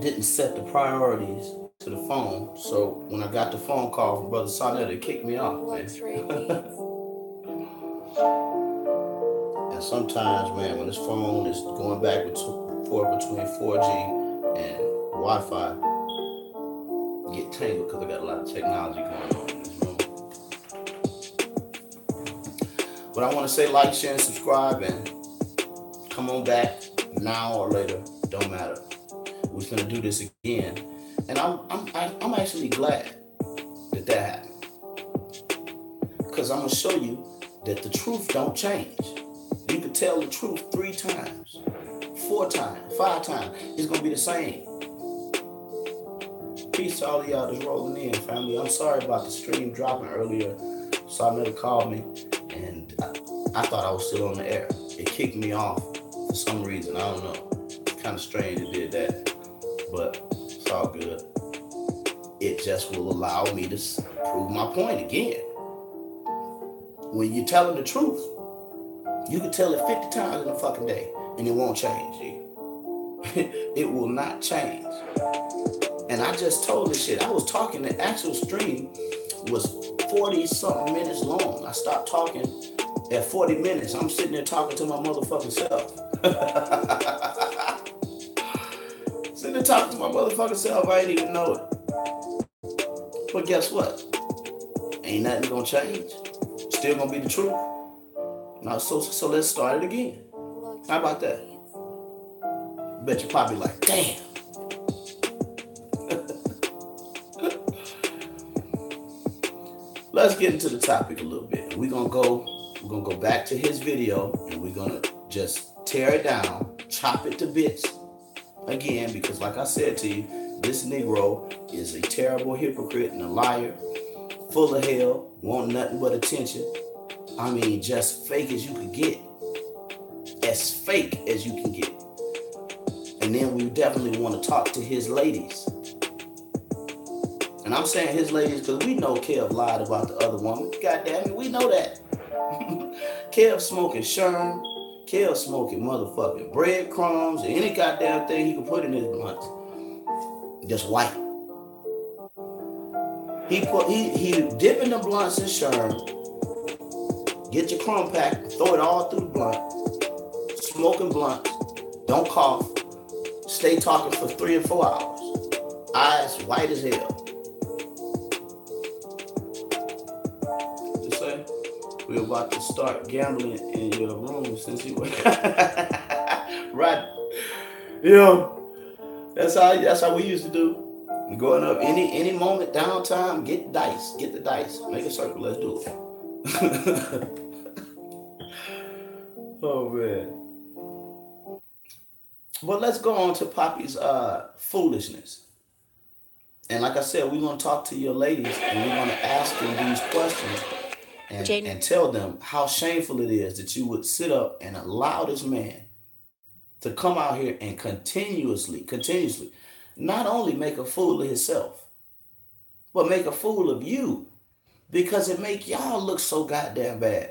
didn't set the priorities to the phone. So when I got the phone call from Brother Sonnet, it kicked me off, man. And sometimes, man, when this phone is going back and forth between 4G and Wi-Fi, get tangled because I got a lot of technology going on in this room. But I want to say like, share, and subscribe, and come on back now or later. Don't matter. We're gonna do this again, and I'm actually glad that happened, because I'm gonna show you that the truth don't change. You can tell the truth 3 times, 4 times, 5 times. It's gonna be the same. Peace to all of y'all that's rolling in, family. I'm sorry about the stream dropping earlier. Somebody called me, and I thought I was still on the air. It kicked me off for some reason. I don't know. It's kind of strange it did that, but it's all good. It just will allow me to prove my point again. When you're telling the truth, you can tell it 50 times in a fucking day, and it won't change. It will not change. And I just told this shit. I was talking, the actual stream was 40-something minutes long. I stopped talking at 40 minutes. I'm sitting there talking to my motherfucking self. Sitting there talking to my motherfucking self. I ain't even know it. But guess what? Ain't nothing gonna change. Still gonna be the truth. Now, so let's start it again. How about that? Bet you're probably like, damn. Let's get into the topic a little bit. We're gonna go back to his video, and we're gonna just tear it down, chop it to bits again, because like I said to you, this Negro is a terrible hypocrite and a liar, full of hell, want nothing but attention. I mean, just fake as you could get. As fake as you can get. And then we definitely want to talk to his ladies. And I'm saying his ladies because we know Kev lied about the other woman. God damn it, we know that. Kev smoking Sherm. Kev smoking motherfucking breadcrumbs or any goddamn thing he can put in his blunts. Just white. He dipping the blunts in Sherm. Get your crumb pack, throw it all through the blunt. Smoking blunts. Don't cough. Stay talking for 3 and 4 hours. Eyes white as hell. Just say, we're about to start gambling in your room since you were right. Yeah. That's how we used to do. Going up any moment, downtime, get the dice. Make a circle, let's do it. Oh man. But let's go on to Poppy's foolishness. And like I said, we're going to talk to your ladies, and we're going to ask them these questions and tell them how shameful it is that you would sit up and allow this man to come out here and continuously, not only make a fool of himself, but make a fool of you, because it make y'all look so goddamn bad.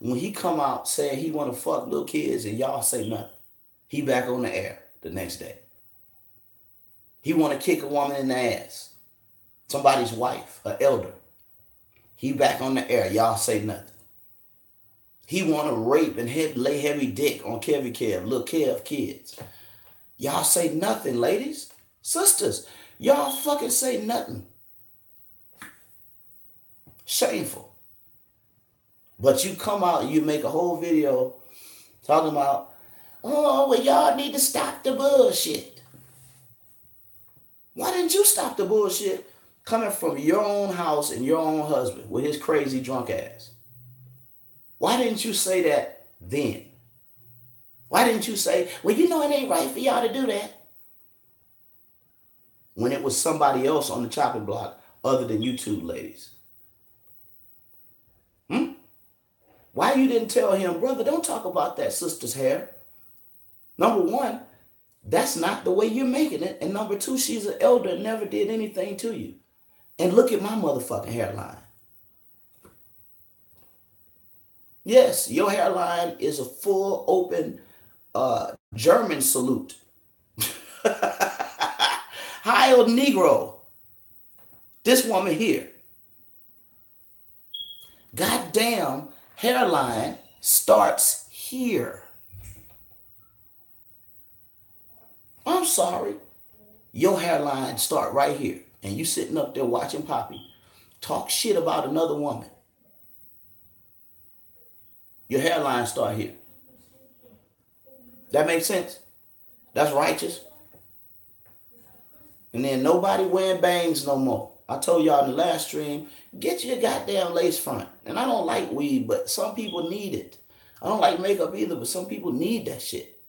When he come out saying he want to fuck little kids and y'all say nothing, he back on the air the next day. He want to kick a woman in the ass, somebody's wife, an elder. He back on the air, y'all say nothing. He want to rape and lay heavy dick on Campbell-Kev, little Kev kids. Y'all say nothing, ladies, sisters. Y'all fucking say nothing. Shameful. But you come out and you make a whole video talking about, oh, well, y'all need to stop the bullshit. Why didn't you stop the bullshit coming from your own house and your own husband with his crazy drunk ass? Why didn't you say that then? Why didn't you say, well, you know it ain't right for y'all to do that? When it was somebody else on the chopping block other than you two ladies. Why you didn't tell him, brother, don't talk about that sister's hair? Number one, that's not the way you're making it. And number two, she's an elder and never did anything to you. And look at my motherfucking hairline. Yes, your hairline is a full open German salute. Ohio Negro. This woman here. Goddamn hairline starts here. I'm sorry. Your hairline start right here. And you sitting up there watching Poppy talk shit about another woman. Your hairline start here. That makes sense? That's righteous. And then nobody wearing bangs no more. I told y'all in the last stream, get your goddamn lace front. And I don't like weed, but some people need it. I don't like makeup either, but some people need that shit.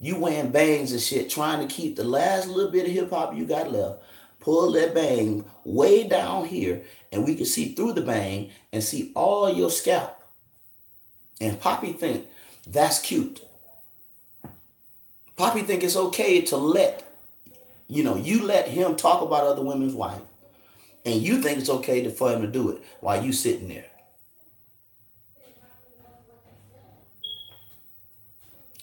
You wearing bangs and shit, trying to keep the last little bit of hip hop you got left. Pull that bang way down here, and we can see through the bang and see all your scalp. And Poppy think that's cute. Poppy think it's okay to let, you let him talk about other women's wives, and you think it's okay for him to do it while you sitting there.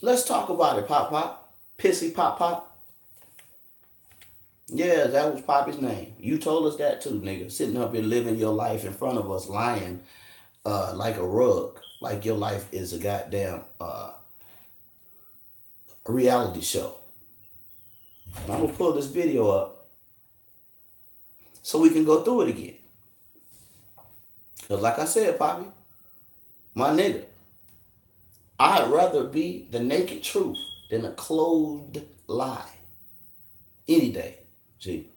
Let's talk about it, Pop Pop. Pissy Pop Pop. Yeah, that was Poppy's name. You told us that too, nigga. Sitting up here living your life in front of us, lying like a rug. Like your life is a goddamn reality show. And I'm going to pull this video up so we can go through it again. Because like I said, Poppy, my nigga, I'd rather be the naked truth than a clothed lie. Any day. See?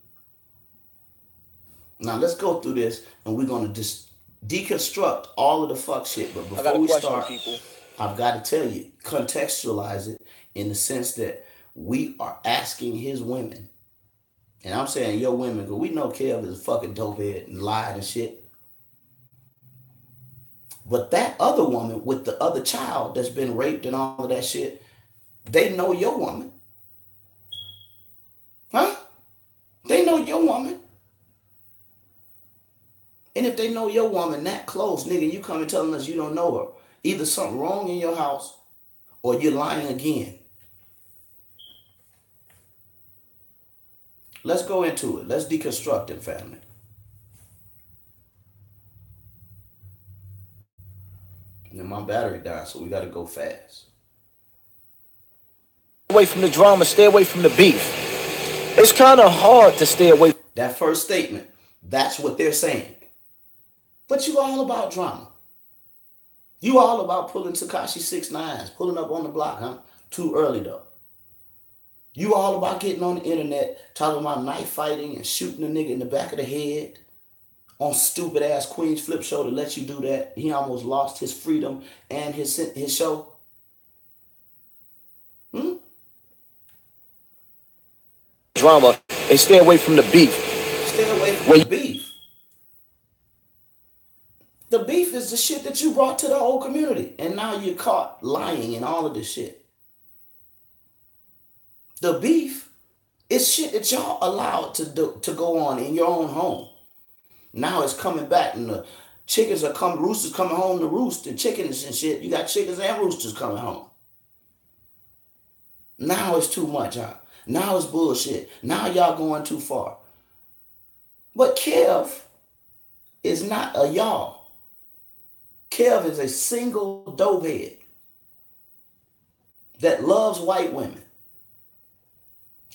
Now let's go through this and we're going to just deconstruct all of the fuck shit. But before we start, people, I've got to tell you, contextualize it in the sense that we are asking his women. And I'm saying your women, because we know Kev is a fucking dopehead and lied and shit. But that other woman with the other child that's been raped and all of that shit, they know your woman. Huh? They know your woman. And if they know your woman that close, nigga, you coming telling us you don't know her. Either something wrong in your house or you're lying again. Let's go into it. Let's deconstruct it, family. And my battery died, so we got to go fast. Away from the drama, stay away from the beef. It's kind of hard to stay away. That first statement, that's what they're saying. But you all about drama. You all about pulling Tekashi 6ix9ine, pulling up on the block, huh? Too early though. You all about getting on the internet, talking about knife fighting and shooting a nigga in the back of the head on stupid ass Queen's Flip show to let you do that. He almost lost his freedom and his show. Drama and stay away from the beef. Stay away from the beef. The beef is the shit that you brought to the whole community. And now you're caught lying and all of this shit. The beef is shit that y'all allowed to go on in your own home. Now it's coming back and the chickens are coming, roosters coming home to roost and chickens and shit. You got chickens and roosters coming home. Now it's too much, huh? Now it's bullshit. Now y'all going too far. But Kev is not a y'all. Kev is a single dopehead that loves white women.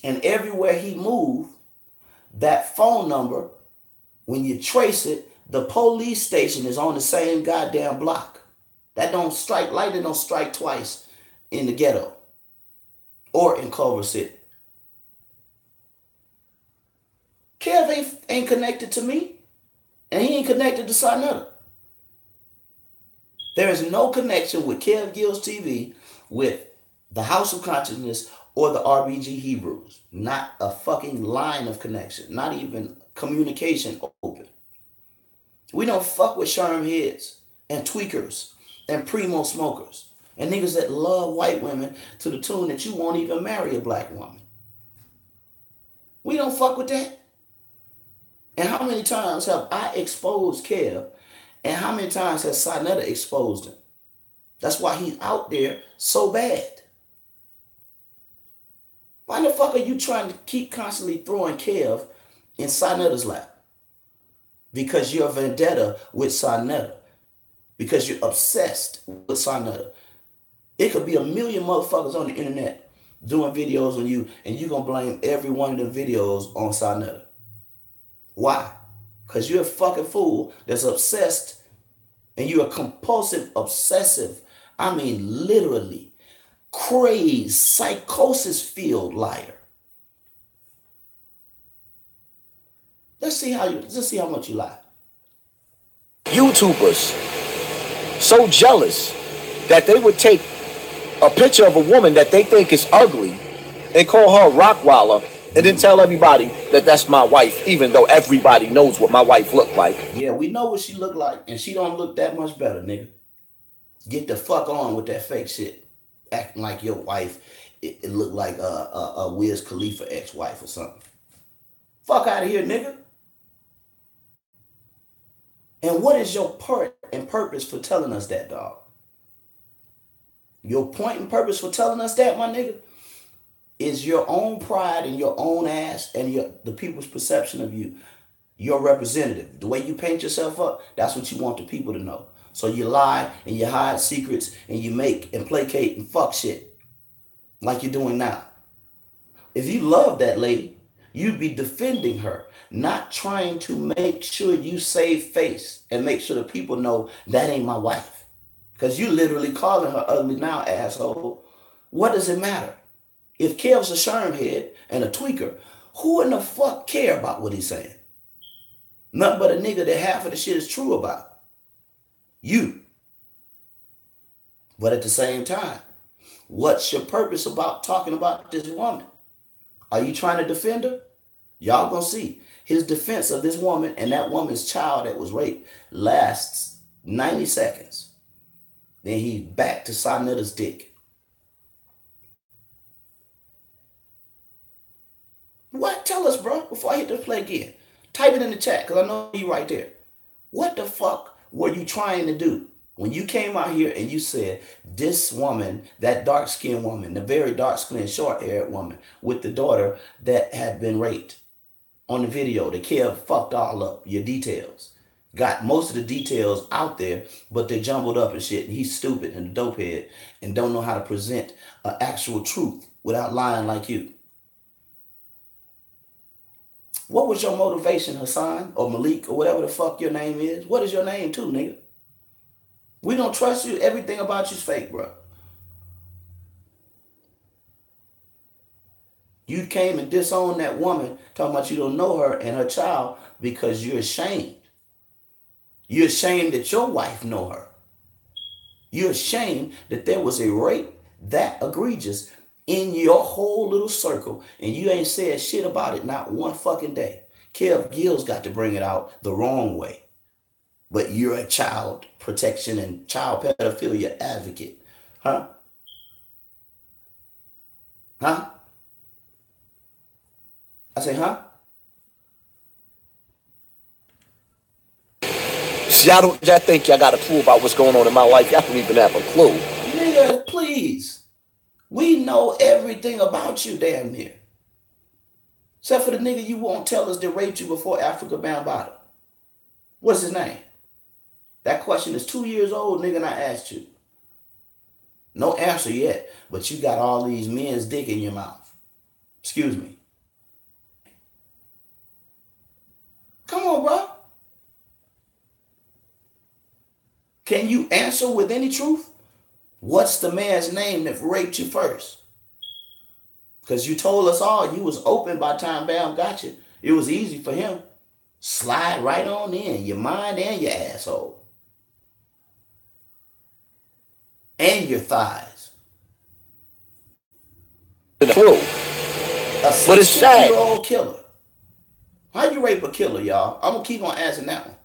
And everywhere he moved, that phone number, when you trace it, the police station is on the same goddamn block. That don't strike, lightning don't strike twice in the ghetto or in Culver City. Kev ain't connected to me, and he ain't connected to Sarnetta. There is no connection with Kev Gills TV, with the House of Consciousness, or the RBG Hebrews. Not a fucking line of connection. Not even communication open. We don't fuck with Sherm heads and tweakers and primo smokers and niggas that love white women to the tune that you won't even marry a black woman. We don't fuck with that. And how many times have I exposed Kev, and how many times has Sarnetta exposed him? That's why he's out there so bad. Why the fuck are you trying to keep constantly throwing Kev in Sarnetta's lap? Because you're a vendetta with Sarnetta. Because you're obsessed with Sarnetta. It could be a million motherfuckers on the internet doing videos on you, and you're going to blame every one of the videos on Sarnetta. Why? Because you're a fucking fool that's obsessed, and you're a compulsive, obsessive, I mean literally, crazed, psychosis-filled liar. Let's see how much you lie. YouTubers so jealous that they would take a picture of a woman that they think is ugly and call her Rockwaller, and then tell everybody that that's my wife, even though everybody knows what my wife looked like. Yeah, we know what she looked like, and she don't look that much better, nigga. Get the fuck on with that fake shit. Acting like your wife, it looked like a Wiz Khalifa ex-wife or something. Fuck out of here, nigga. And what is your part and purpose for telling us that, dog? Your point and purpose for telling us that, my nigga, is your own pride and your own ass and the people's perception of you. Your representative. The way you paint yourself up, that's what you want the people to know. So you lie and you hide secrets and you make and placate and fuck shit like you're doing now. If you love that lady, you'd be defending her, not trying to make sure you save face and make sure the people know that ain't my wife. Because you literally calling her ugly now, asshole. What does it matter? If Kev's a shermhead and a tweaker, who in the fuck care about what he's saying? Nothing but a nigga that half of the shit is true about. You. But at the same time, what's your purpose about talking about this woman? Are you trying to defend her? Y'all gonna see. His defense of this woman and that woman's child that was raped lasts 90 seconds. Then he back to Sarnetta's dick. What? Tell us, bro, before I hit the play again. Type it in the chat, because I know you right there. What the fuck were you trying to do when you came out here and you said this woman, that dark-skinned woman, the very dark-skinned, short-haired woman with the daughter that had been raped on the video, the Kev fucked all up your details. Got most of the details out there, but they jumbled up and shit. And he's stupid and a dopehead and don't know how to present an actual truth without lying like you. What was your motivation, Hassan or Malik or whatever the fuck your name is? What is your name too, nigga? We don't trust you. Everything about you's fake, bro. You came and disowned that woman, talking about you don't know her and her child because you're ashamed. You're ashamed that your wife know her. You're ashamed that there was a rape that egregious in your whole little circle, and you ain't said shit about it not one fucking day. Kev Gill's got to bring it out the wrong way. But you're a child protection and child pedophilia advocate. Huh? Huh? I say, huh? See, y'all think y'all got a clue about what's going on in my life. Y'all don't even have a clue. Nigga, please. We know everything about you damn near. Except for the nigga you won't tell us that raped you before Africa Bound Bottom. What's his name? That question is 2 years old, nigga, and I asked you. No answer yet, but you got all these men's dick in your mouth. Excuse me. Come on, bro. Can you answer with any truth? What's the man's name that raped you first? Because you told us all you was open by the time Bam got you. It was easy for him. Slide right on in, your mind and your asshole. And your thighs. But it's sad. 60-year-old killer. How you rape a killer, y'all? I'm going to keep on asking that one.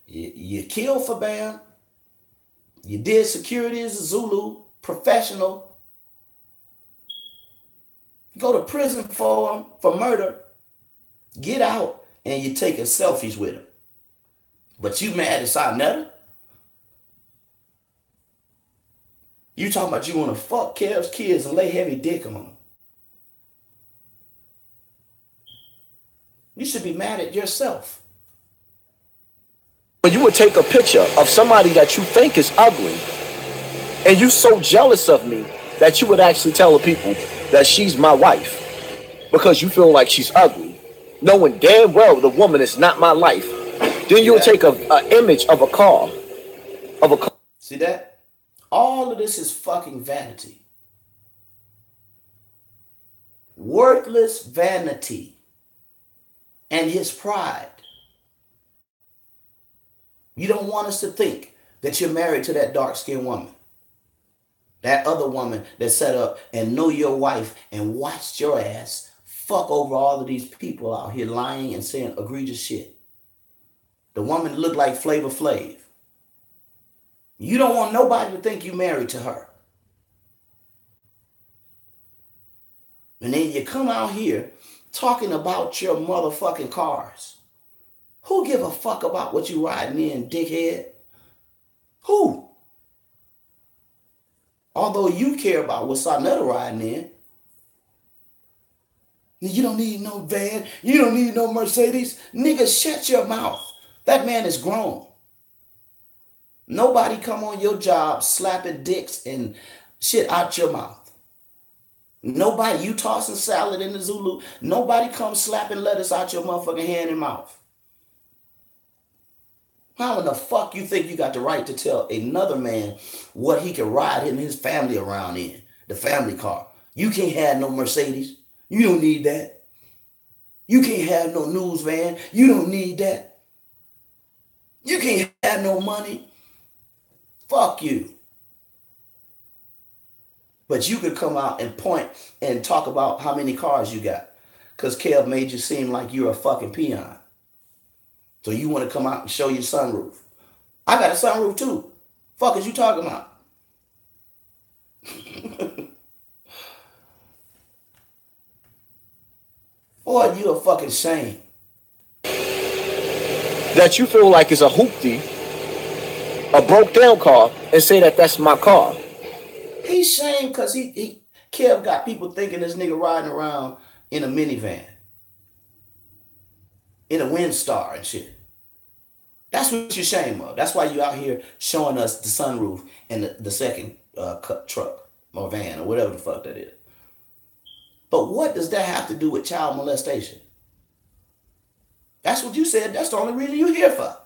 You killed for Bam. You did security as a Zulu, professional. You go to prison for him, for murder. Get out, and you taking selfies with him. But you mad at Sarnetta? You talking about you want to fuck Kev's kids and lay heavy dick on them. You should be mad at yourself. But you would take a picture of somebody that you think is ugly, and you so jealous of me that you would actually tell the people that she's my wife because you feel like she's ugly, knowing damn well the woman is not my life. Then you would take a image of a car, See that? All of this is fucking vanity. Worthless vanity and his pride. You don't want us to think that you're married to that dark-skinned woman. That other woman that sat up and know your wife and watched your ass fuck over all of these people out here lying and saying egregious shit. The woman looked like Flavor Flav. You don't want nobody to think you married to her. And then you come out here talking about your motherfucking cars. Who give a fuck about what you riding in, dickhead? Who? Although you care about what Sarnetta riding in. You don't need no van. You don't need no Mercedes. Nigga, shut your mouth. That man is grown. Nobody come on your job slapping dicks and shit out your mouth. Nobody, you tossing salad in the Zulu. Nobody come slapping lettuce out your motherfucking hand and mouth. How in the fuck you think you got the right to tell another man what he can ride him and his family around in? The family car. You can't have no Mercedes. You don't need that. You can't have no news van. You don't need that. You can't have no money. Fuck you. But you could come out and point and talk about how many cars you got. Because Kev made you seem like you're a fucking peon. So you want to come out and show your sunroof. I got a sunroof too. Fuck is you talking about? Boy, you a fucking shame. That you feel like is a hoopty, a broke down car, and say that that's my car. He's shamed because Kev got people thinking this nigga riding around in a minivan. In a Windstar and shit. That's what you're ashamed of. That's why you out here showing us the sunroof and the second truck or van or whatever the fuck that is. But what does that have to do with child molestation? That's what you said. That's the only reason you're here for.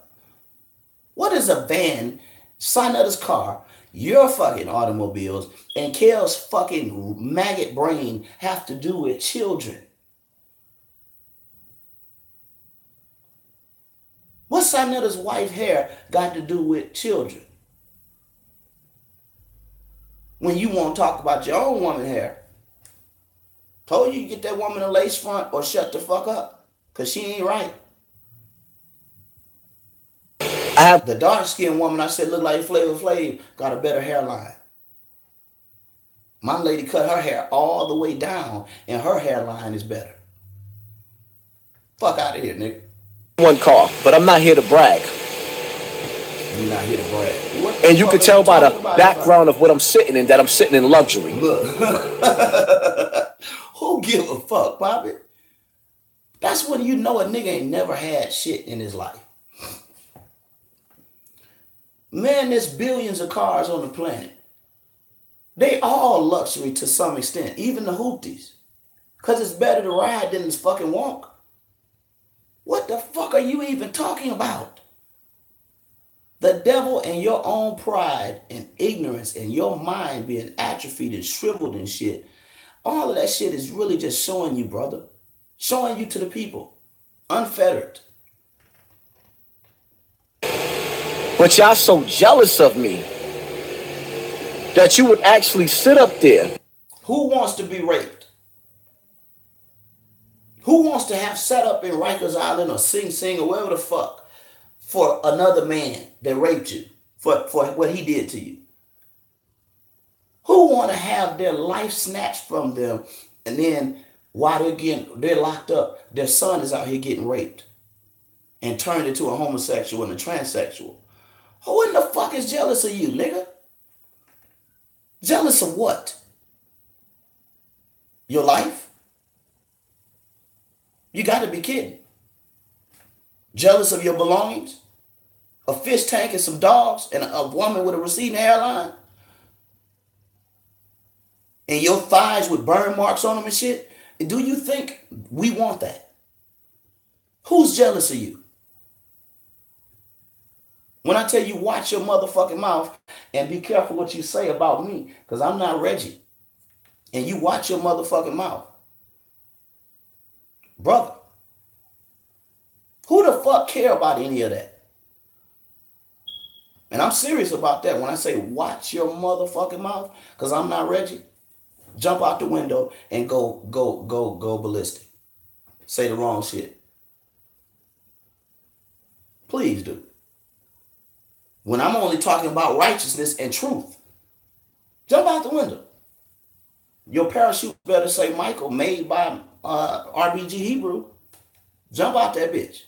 What is a van, Sonetta's car, your fucking automobiles, and Kel's fucking maggot brain have to do with children? What's Sonetta's wife hair got to do with children? When you want to talk about your own woman hair. Told you get that woman a lace front or shut the fuck up. Because she ain't right. I have the dark-skinned woman I said look like Flavor Flav got a better hairline. My lady cut her hair all the way down and her hairline is better. Fuck out of here, nigga. One car, but I'm not here to brag. You're not here to brag. And you can tell by the background of what I'm sitting in that I'm sitting in luxury. Look. Who give a fuck, Bobby? That's when you know a nigga ain't never had shit in his life. Man, there's billions of cars on the planet. They all luxury to some extent, even the hoopties. Because it's better to ride than to fucking walk. What the fuck are you even talking about? The devil and your own pride and ignorance and your mind being atrophied and shriveled and shit. All of that shit is really just showing you, brother. Showing you to the people. Unfettered. But y'all so jealous of me that you would actually sit up there. Who wants to be raped? Who wants to have sat up in Rikers Island or Sing Sing or wherever the fuck for another man that raped you, for what he did to you? Who want to have their life snatched from them and then while they're locked up, their son is out here getting raped and turned into a homosexual and a transsexual? Who in the fuck is jealous of you, nigga? Jealous of what? Your life? You got to be kidding. Jealous of your belongings? A fish tank and some dogs and a woman with a receding hairline? And your thighs with burn marks on them and shit? Do you think we want that? Who's jealous of you? When I tell you watch your motherfucking mouth and be careful what you say about me, because I'm not Reggie. And you watch your motherfucking mouth. Brother, who the fuck care about any of that? And I'm serious about that when I say watch your motherfucking mouth, because I'm not Reggie. Jump out the window and go ballistic. Say the wrong shit. Please do. When I'm only talking about righteousness and truth, jump out the window. Your parachute better say Michael, made by RBG Hebrew. Jump out that bitch.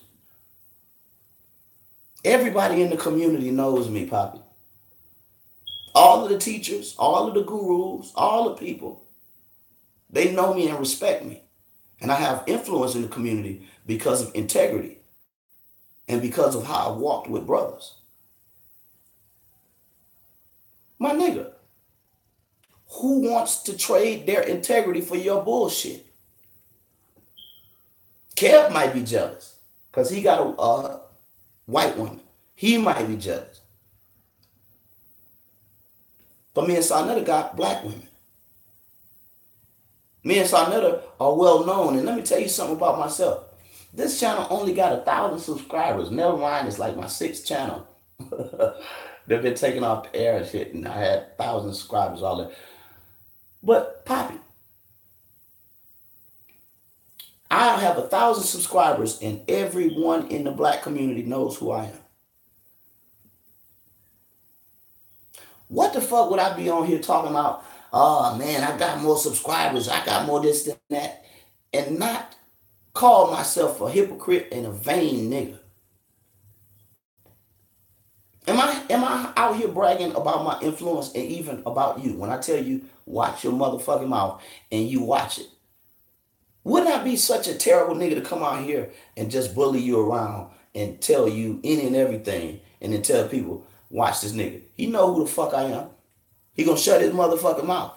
Everybody in the community knows me, Poppy. All of the teachers, all of the gurus, all the people, they know me and respect me. And I have influence in the community because of integrity and because of how I walked with brothers. My nigga, who wants to trade their integrity for your bullshit? Kev might be jealous because he got a white woman. He might be jealous. But me and Sarnetta got black women. Me and Sarnetta are well known. And let me tell you something about myself. This channel only got 1,000 subscribers. Never mind, it's like my 6th channel. They've been taken off the air and shit, and I had 1,000 subscribers, all that. But Poppy, I have 1,000 subscribers, and everyone in the black community knows who I am. What the fuck would I be on here talking about? Oh man, I got more subscribers, I got more this than that, and not call myself a hypocrite and a vain nigga? Am I out here bragging about my influence and even about you when I tell you watch your motherfucking mouth and you watch it? Wouldn't I be such a terrible nigga to come out here and just bully you around and tell you any and everything and then tell people, watch this nigga. He know who the fuck I am. He gonna shut his motherfucking mouth.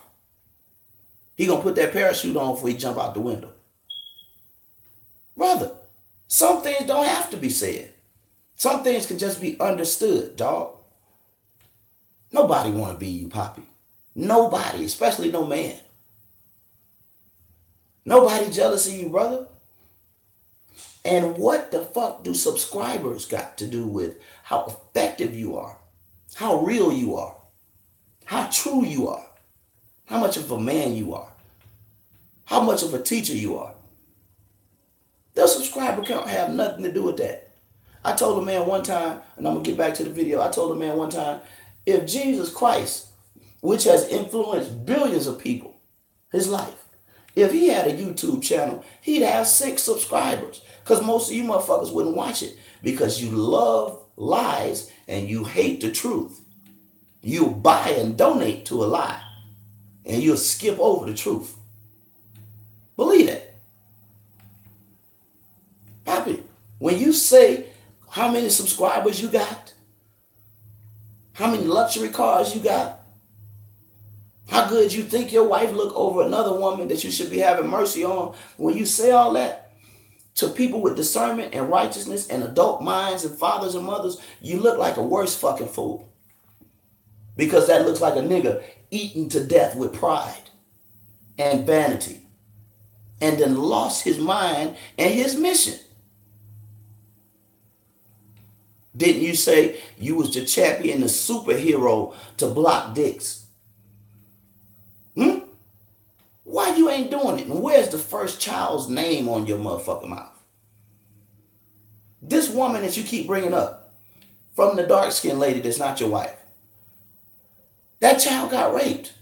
He gonna put that parachute on before he jump out the window. Brother, some things don't have to be said. Some things can just be understood, dog. Nobody want to be you, Poppy. Nobody, especially no man. Nobody jealous of you, brother. And what the fuck do subscribers got to do with how effective you are, how real you are, how true you are, how much of a man you are, how much of a teacher you are? The subscriber count have nothing to do with that. I told a man one time, and I'm going to get back to the video. I told a man one time, if Jesus Christ, which has influenced billions of people, his life, if he had a YouTube channel, he'd have 6 subscribers. Because most of you motherfuckers wouldn't watch it because you love lies and you hate the truth. You buy and donate to a lie and you'll skip over the truth. Believe that. Poppy, when you say how many subscribers you got, how many luxury cars you got, how good you think your wife look over another woman that you should be having mercy on, when you say all that to people with discernment and righteousness and adult minds and fathers and mothers, you look like a worse fucking fool. Because that looks like a nigga eaten to death with pride and vanity and then lost his mind and his mission. Didn't you say you was the champion, the superhero to block dicks? Why you ain't doing it? And where's the first child's name on your motherfucking mouth? This woman that you keep bringing up, from the dark-skinned lady that's not your wife, that child got raped.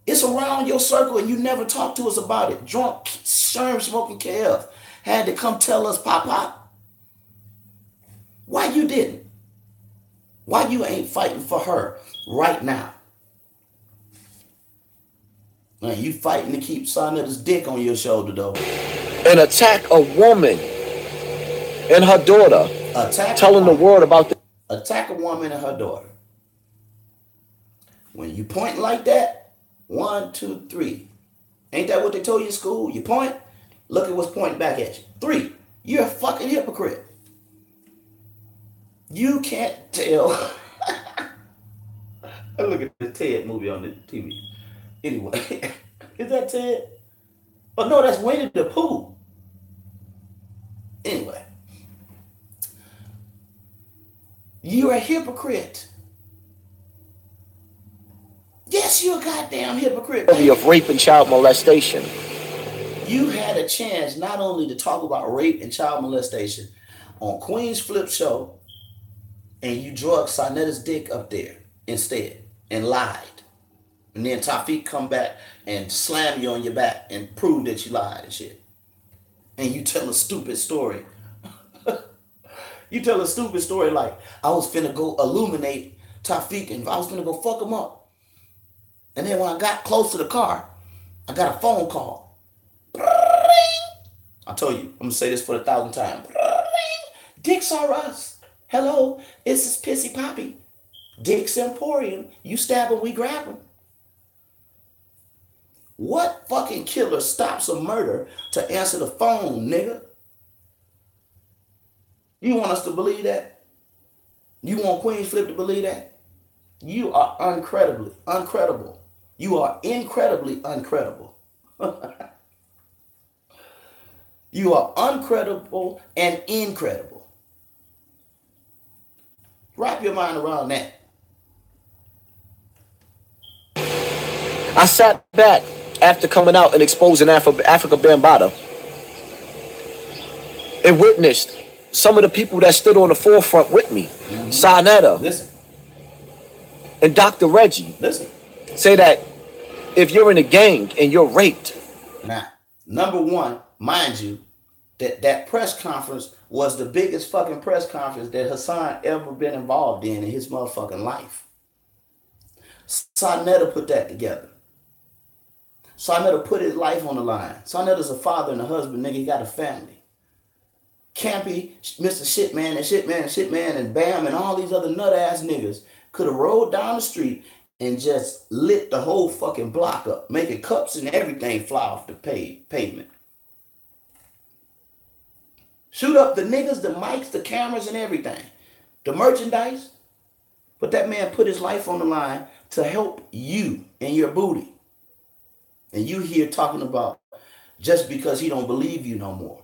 It's around your circle and you never talk to us about it. Drunk, sherm-smoking Kev had to come tell us, Pop. Why you didn't? Why you ain't fighting for her right now? Man, you fighting to keep Sarnetta's dick on your shoulder, though. And attack a woman and her daughter. Telling the world about the... Attack a woman and her daughter. When you point like that, 1, 2, 3. Ain't that what they told you in school? You point, look at what's pointing back at you. 3, you're a fucking hypocrite. You can't tell. I look at the Ted movie on the TV. Anyway, is that Ted? Oh no, that's Winnie the Pooh. Anyway, you're a hypocrite. Yes, you're a goddamn hypocrite. Of rape and child molestation. You had a chance not only to talk about rape and child molestation on Queen's Flip Show, and you drug Sarnetta's dick up there instead and lied. And then Tafik come back and slam you on your back and prove that you lied and shit. And you tell a stupid story. You tell a stupid story like, I was finna go illuminate Tafik and I was finna go fuck him up. And then when I got close to the car, I got a phone call. I told you, I'm gonna say this for the 1,000th time. Dicks are us. Hello, this is Pissy Poppy. Dick's Emporium. You stab him, we grab him. What fucking killer stops a murder to answer the phone, nigga? You want us to believe that? You want Queen's Flip to believe that? You are uncredible. You are incredibly uncredible. You are uncredible and incredible. Wrap your mind around that. I sat back after coming out and exposing Africa Bambaataa and witnessed some of the people that stood on the forefront with me. Sarnetta. Listen. And Dr. Reggie. Listen. Say that if you're in a gang and you're raped. Now, number one, mind you, that press conference was the biggest fucking press conference that Hassan ever been involved in his motherfucking life. Sarnetta put that together. Sarnetta put his life on the line. Sarnetta's a father and a husband, nigga. He got a family. Campy, Mr. Shitman and Shitman and Shitman and Bam and all these other nut ass niggas could have rolled down the street and just lit the whole fucking block up, making cups and everything fly off the pavement. Shoot up the niggas, the mics, the cameras and everything. The merchandise. But that man put his life on the line to help you and your booty. And you here talking about just because he don't believe you no more.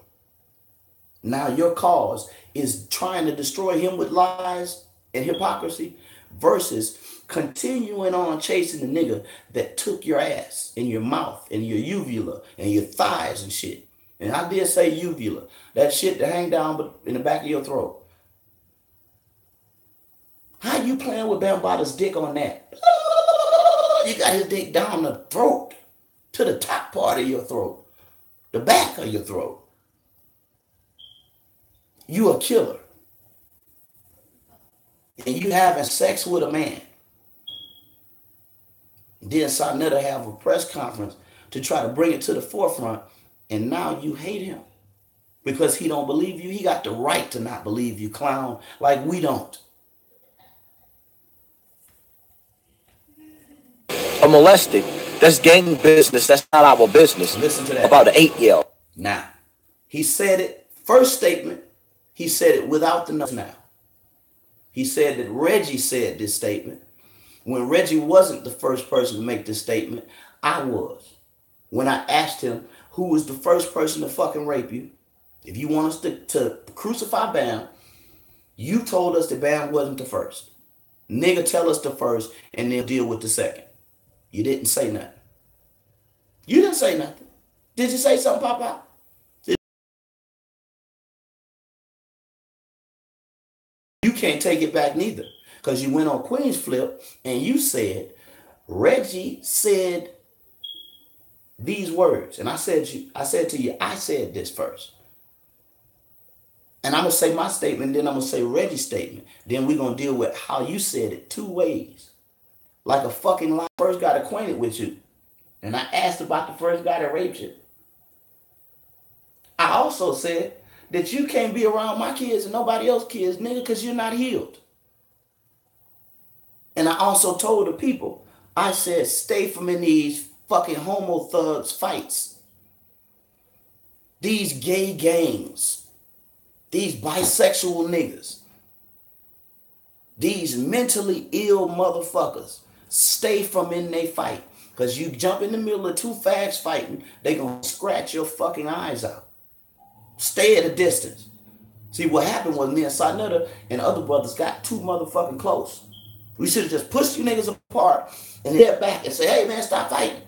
Now your cause is trying to destroy him with lies and hypocrisy versus continuing on chasing the nigga that took your ass and your mouth and your uvula and your thighs and shit. And I did say uvula. That shit that hang down in the back of your throat. How you playing with Bambaataa's dick on that? You got his dick down the throat to the top part of your throat. The back of your throat. You a killer. And you having sex with a man. Then Sarnetta have a press conference to try to bring it to the forefront, and now you hate him because he don't believe you. He got the right to not believe you, clown, like we don't. A molested. That's gang business. That's not our business. Listen to that. About an 8-year-old. Now, he said it, first statement, he said it without the now. He said that Reggie said this statement. When Reggie wasn't the first person to make this statement, I was. When I asked him who was the first person to fucking rape you, if you want us to crucify Bam, you told us that Bam wasn't the first. Nigga, tell us the first and then deal with the second. You didn't say nothing. You didn't say nothing. Did you say something, Papa? You can't take it back neither. Because you went on Queen's Flip and you said, Reggie said these words. And I said to you, I said this first. And I'm going to say my statement, then I'm going to say Reggie's statement. Then we're going to deal with how you said it 2 ways. Like a fucking lie. First got acquainted with you. And I asked about the first guy that raped you. I also said that you can't be around my kids and nobody else's kids, nigga, because you're not healed. And I also told the people, I said, stay from in these fucking homo thugs fights. These gay gangs. These bisexual niggas. These mentally ill motherfuckers. Stay from in they fight. Because you jump in the middle of two fags fighting, they gonna scratch your fucking eyes out. Stay at a distance. See, what happened was me and Sanetta and other brothers got too motherfucking close. We should have just pushed you niggas apart and step back and say, hey man, stop fighting.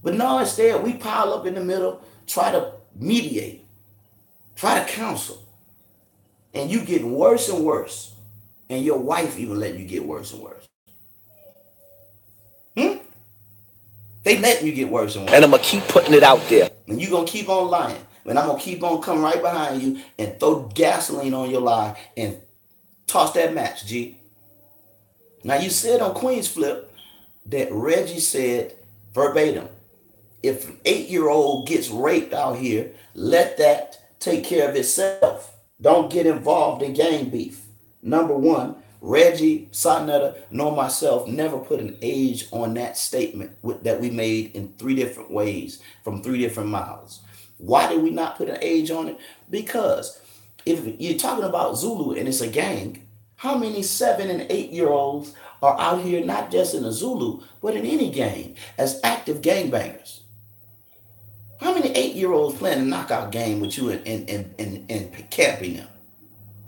But no, instead, we pile up in the middle, try to mediate, try to counsel. And you getting worse and worse. And your wife even letting you get worse and worse. They letting you get worse and worse. And I'm going to keep putting it out there. And you going to keep on lying. And I'm going to keep on coming right behind you and throw gasoline on your lie and toss that match, G. Now, you said on Queen's Flip that Reggie said verbatim, if an 8-year-old gets raped out here, let that take care of itself. Don't get involved in gang beef. Number one, Reggie, Sanetta, nor myself never put an age on that statement that we made in 3 different ways from 3 different mouths. Why did we not put an age on it? Because if you're talking about Zulu and it's a gang, how many 7 and 8-year-olds are out here not just in a Zulu, but in any gang as active gangbangers? How many 8-year-olds playing a knockout game with you and camping them?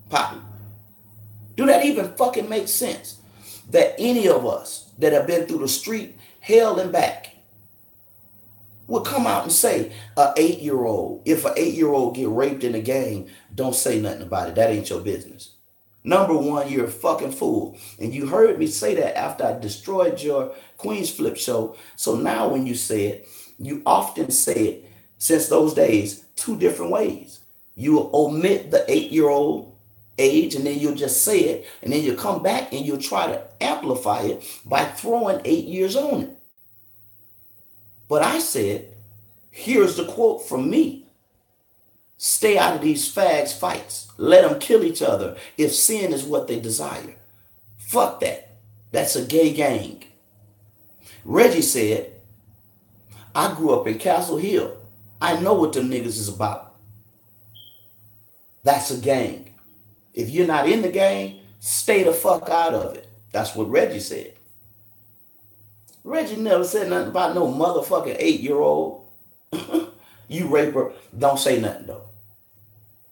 Poppy. Do that even fucking make sense? That any of us that have been through the street, hell and back, would come out and say, a 8-year-old, if an 8-year-old get raped in a gang, don't say nothing about it. That ain't your business. Number one, you're a fucking fool. And you heard me say that after I destroyed your Queen's Flip show. So now when you say it, you often say it since those days 2 different ways. You will omit the 8-year-old age and then you'll just say it. And then you'll come back and you'll try to amplify it by throwing 8 years on it. But I said, here's the quote from me. Stay out of these fags fights. Let them kill each other if sin is what they desire. Fuck that. That's a gay gang. Reggie said, I grew up in Castle Hill. I know what them niggas is about. That's a gang. If you're not in the gang, stay the fuck out of it. That's what Reggie said. Reggie never said nothing about no motherfucking 8-year-old. You raper, don't say nothing though.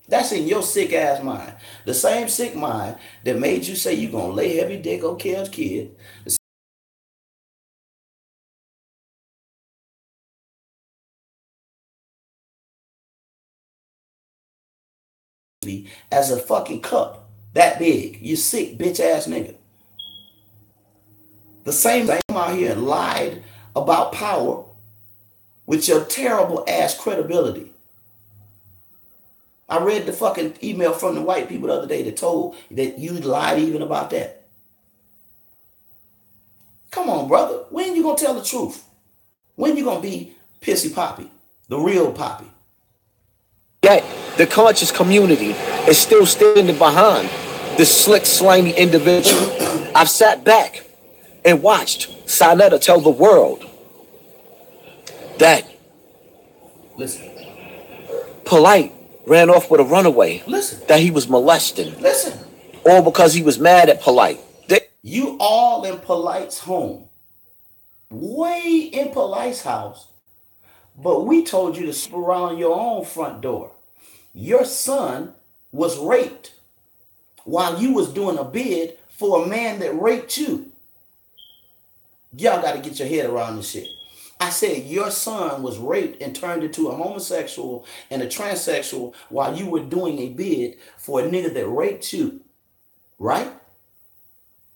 That's in your sick ass mind. The same sick mind that made you say you're going to lay heavy dick on Kev's kid. As a fucking cup that big. You sick bitch ass nigga. The same thing out here and lied about power with your terrible ass credibility. I read the fucking email from the white people the other day that told that you lied even about that. Come on, brother. When you gonna tell the truth? When you gonna be Pissy Poppy, the real Poppy? Yet the conscious community is still standing behind this slick, slimy individual. I've sat back and watched Sanetta tell the world that listen, Polite ran off with a runaway. Listen, that he was molesting. Listen, all because he was mad at Polite. You all in Polite's home, way in Polite's house, but we told you to sleep around your own front door. Your son was raped while you was doing a bid for a man that raped you. Y'all got to get your head around this shit. I said your son was raped and turned into a homosexual and a transsexual while you were doing a bid for a nigga that raped you. Right?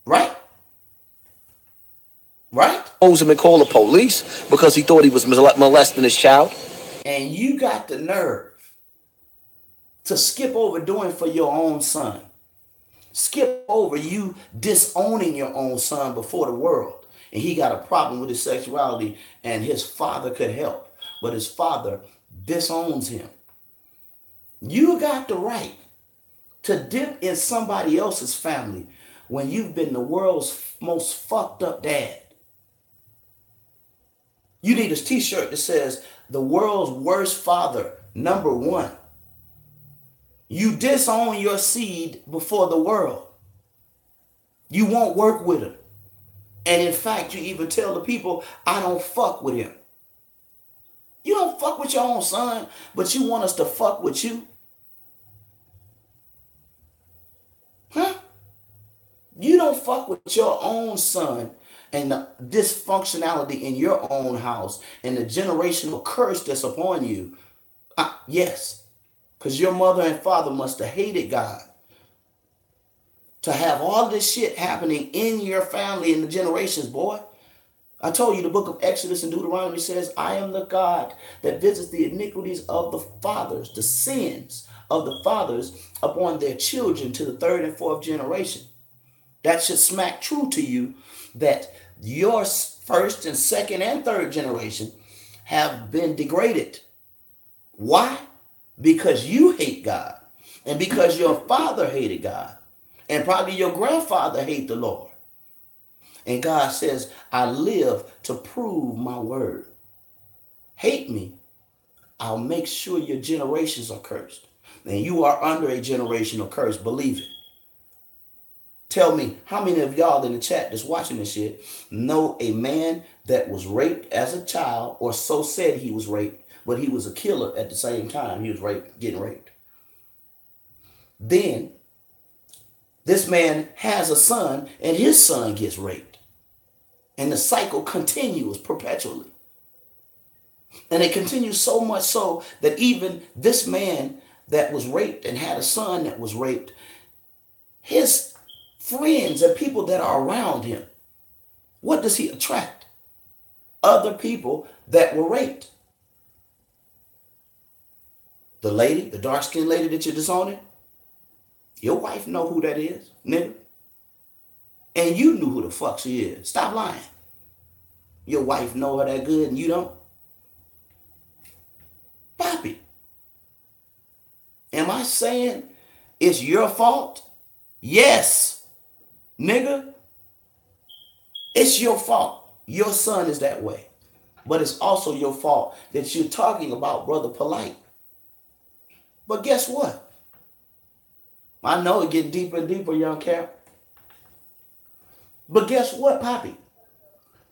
Right? Right? Owes him and call the police because he thought he was molesting his child. And you got the nerve to skip over doing for your own son. Skip over you disowning your own son before the world. and he got a problem with his sexuality, and his father could help, but his father disowns him. You got the right to dip in somebody else's family when you've been the world's most fucked up dad. You need a t-shirt that says the world's worst father, #1. You disown your seed before the world. You won't work with him. And in fact, you even tell the people, I don't fuck with him. You don't fuck with your own son, but you want us to fuck with you? Huh? You don't fuck with your own son and the dysfunctionality in your own house and the generational curse that's upon you. Yes, because your mother and father must have hated God to have all this shit happening in your family in the generations, boy. I told you the book of Exodus and Deuteronomy says, I am the God that visits the iniquities of the fathers, the sins of the fathers upon their children to the 3rd and 4th generation. That should smack true to you that your 1st and 2nd and 3rd generation have been degraded. Why? Because you hate God, and because your father hated God, and probably your grandfather hated the Lord. And God says, I live to prove my word. Hate me, I'll make sure your generations are cursed. And you are under a generational curse, believe it. Tell me, how many of y'all in the chat that's watching this shit know a man that was raped as a child, or so said he was raped, but he was a killer at the same time he was raped, getting raped? Then this man has a son, and his son gets raped. And the cycle continues perpetually. And it continues so much so that even this man that was raped and had a son that was raped, his friends and people that are around him, what does he attract? Other people that were raped. The lady, the dark-skinned lady that you're disowning, your wife know who that is, nigga. And you knew who the fuck she is. Stop lying. Your wife know her that good and you don't? Poppy, am I saying it's your fault? Yes, nigga. It's your fault. Your son is that way. But it's also your fault that you're talking about Brother Polite. But guess what? I know it getting deeper and deeper, young Cap. But guess what, Poppy?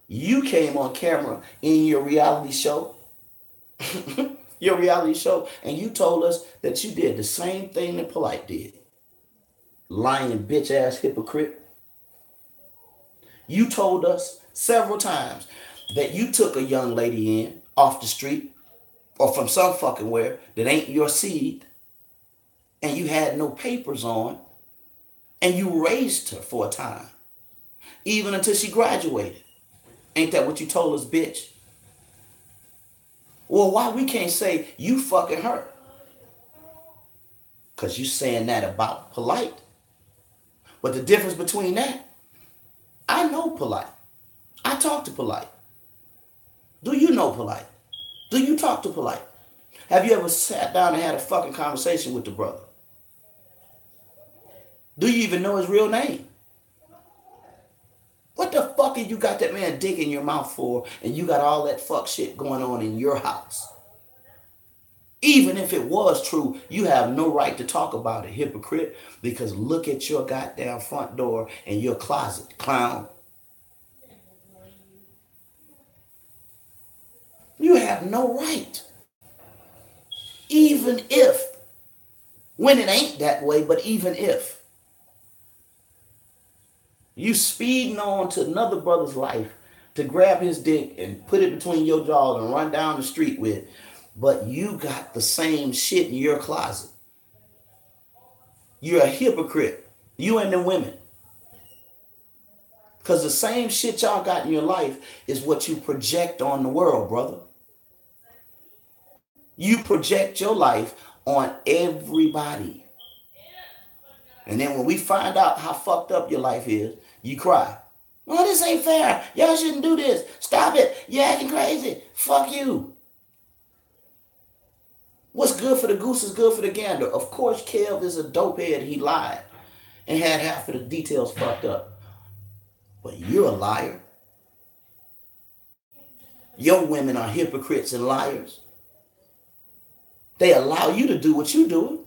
You came on camera in your reality show, and you told us that you did the same thing that Polite did. Lying bitch ass hypocrite. You told us several times that you took a young lady in off the street or from some fucking where that ain't your seed, and you had no papers on, and you raised her for a time. Even until she graduated. Ain't that what you told us, bitch? Well, why we can't say you fucking her? Because you saying that about Polite. But the difference between that, I know Polite. I talk to Polite. Do you know Polite? Do you talk to Polite? Have you ever sat down and had a fucking conversation with the brother? Do you even know his real name? What the fuck have you got that man dick in your mouth for, and you got all that fuck shit going on in your house? Even if it was true, you have no right to talk about it, hypocrite, because look at your goddamn front door and your closet, clown. You have no right. Even if, when it ain't that way, but even if. You speeding on to another brother's life to grab his dick and put it between your jaws and run down the street with, but you got the same shit in your closet. You're a hypocrite. You and the women. Because the same shit y'all got in your life is what you project on the world, brother. You project your life on everybody. And then when we find out how fucked up your life is, you cry. Oh, this ain't fair. Y'all shouldn't do this. Stop it. You're acting crazy. Fuck you. What's good for the goose is good for the gander. Of course, Kev is a dopehead. He lied and had half of the details fucked up. But you're a liar. Your women are hypocrites and liars. They allow you to do what you do.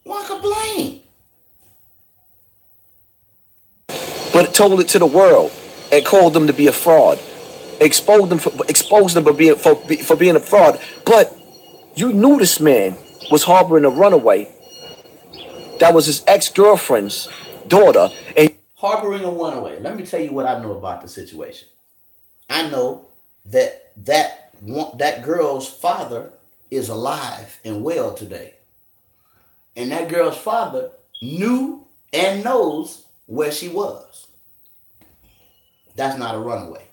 Why complain? But told it to the world and called them to be a fraud. Exposed them for being a fraud. But you knew this man was harboring a runaway that was his ex-girlfriend's daughter. And harboring a runaway. Let me tell you what I know about the situation. I know that girl's father is alive and well today. And that girl's father knew and knows where she was. That's not a runaway.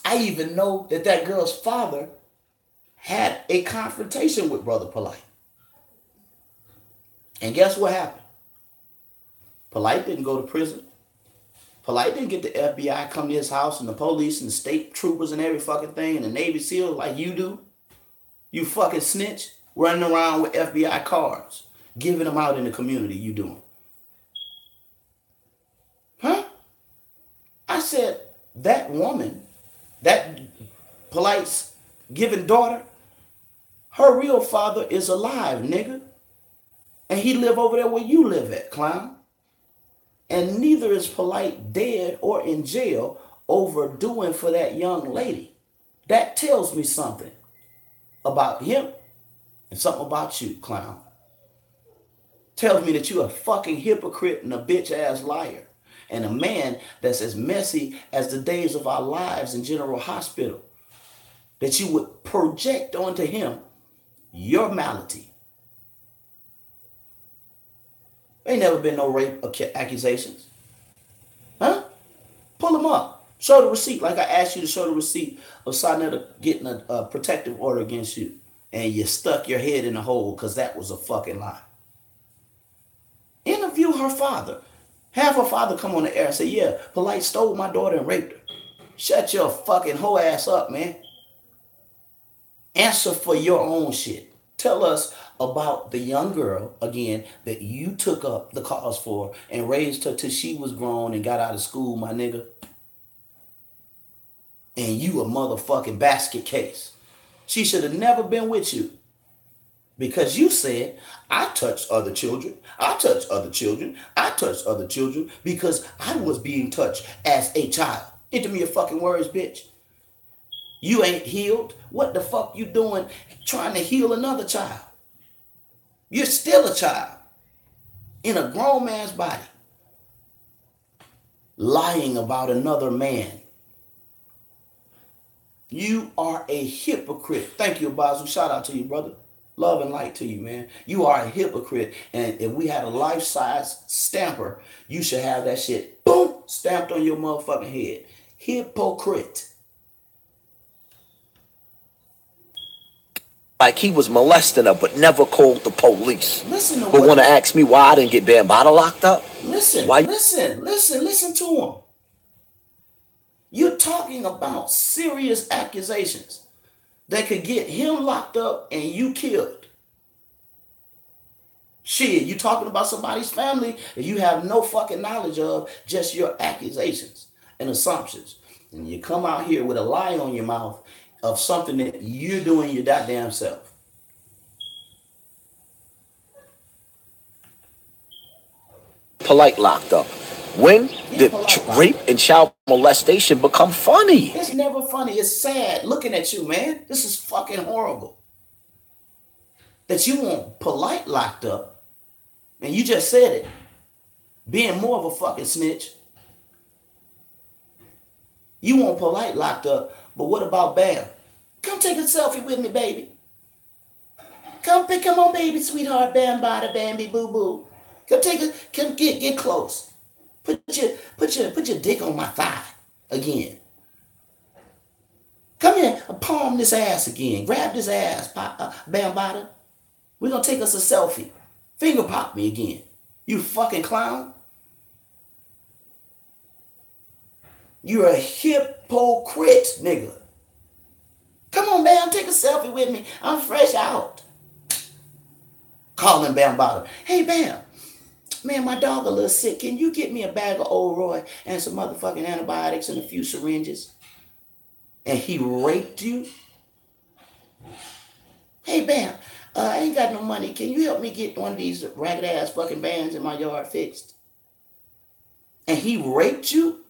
I even know that girl's father had a confrontation with Brother Polite. And guess what happened? Polite didn't go to prison. Polite didn't get the FBI come to his house and the police and the state troopers and every fucking thing and the Navy SEALs like you do. You fucking snitch running around with FBI cards, giving them out in the community you doing. Huh? I said, that woman, that Polite's given daughter, her real father is alive, nigga. And he live over there where you live at, clown. And neither is Polite dead or in jail over doing for that young lady. That tells me something about him and something about you, clown. Tells me that you're a fucking hypocrite and a bitch ass liar. And a man that's as messy as the days of our lives in General Hospital. That you would project onto him your malady. Ain't never been no rape accusations. Huh? Pull them up. Show the receipt like I asked you to show the receipt of Sonetta getting a protective order against you. And you stuck your head in a hole because that was a fucking lie. Interview her father. Have her father come on the air and say, yeah, Polite stole my daughter and raped her. Shut your fucking hoe ass up, man. Answer for your own shit. Tell us about the young girl, again, that you took up the cause for and raised her till she was grown and got out of school, my nigga. And you a motherfucking basket case. She should have never been with you. Because you said, I touched other children. I touched other children. I touched other children because I was being touched as a child. Into me your fucking words, bitch. You ain't healed. What the fuck you doing trying to heal another child? You're still a child in a grown man's body. Lying about another man. You are a hypocrite. Thank you, Bazu. Shout out to you, brother. Love and light to you, man. You are a hypocrite. And if we had a life-size stamper, you should have that shit, boom, stamped on your motherfucking head. Hypocrite. Like he was molesting her, but never called the police. Listen to but want to ask me why I didn't get Bambaataa locked up? Listen, why? Listen to him. You're talking about serious accusations that could get him locked up and you killed. Shit, you talking about somebody's family that you have no fucking knowledge of, just your accusations and assumptions. And you come out here with a lie on your mouth of something that you're doing your goddamn self. Polite locked up. When did rape and child molestation become funny? It's never funny. It's sad looking at you, man. This is fucking horrible. That you want Polite locked up, and you just said it, being more of a fucking snitch. You want Polite locked up, but what about Bam? Come take a selfie with me, baby. Come on, baby, sweetheart, Bambaataa, Bambi, boo boo. Come get close. Put your dick on my thigh again. Come here, palm this ass again. Grab this ass, Bambaataa. We're gonna take us a selfie. Finger pop me again. You fucking clown. You're a hypocrite, nigga. Come on, Bam, take a selfie with me. I'm fresh out. Calling Bam Bottom. Hey, Bam. Man, my dog a little sick. Can you get me a bag of Old Roy and some motherfucking antibiotics and a few syringes? And he raped you? Hey, Bam, I ain't got no money. Can you help me get one of these ragged ass fucking bands in my yard fixed? And he raped you?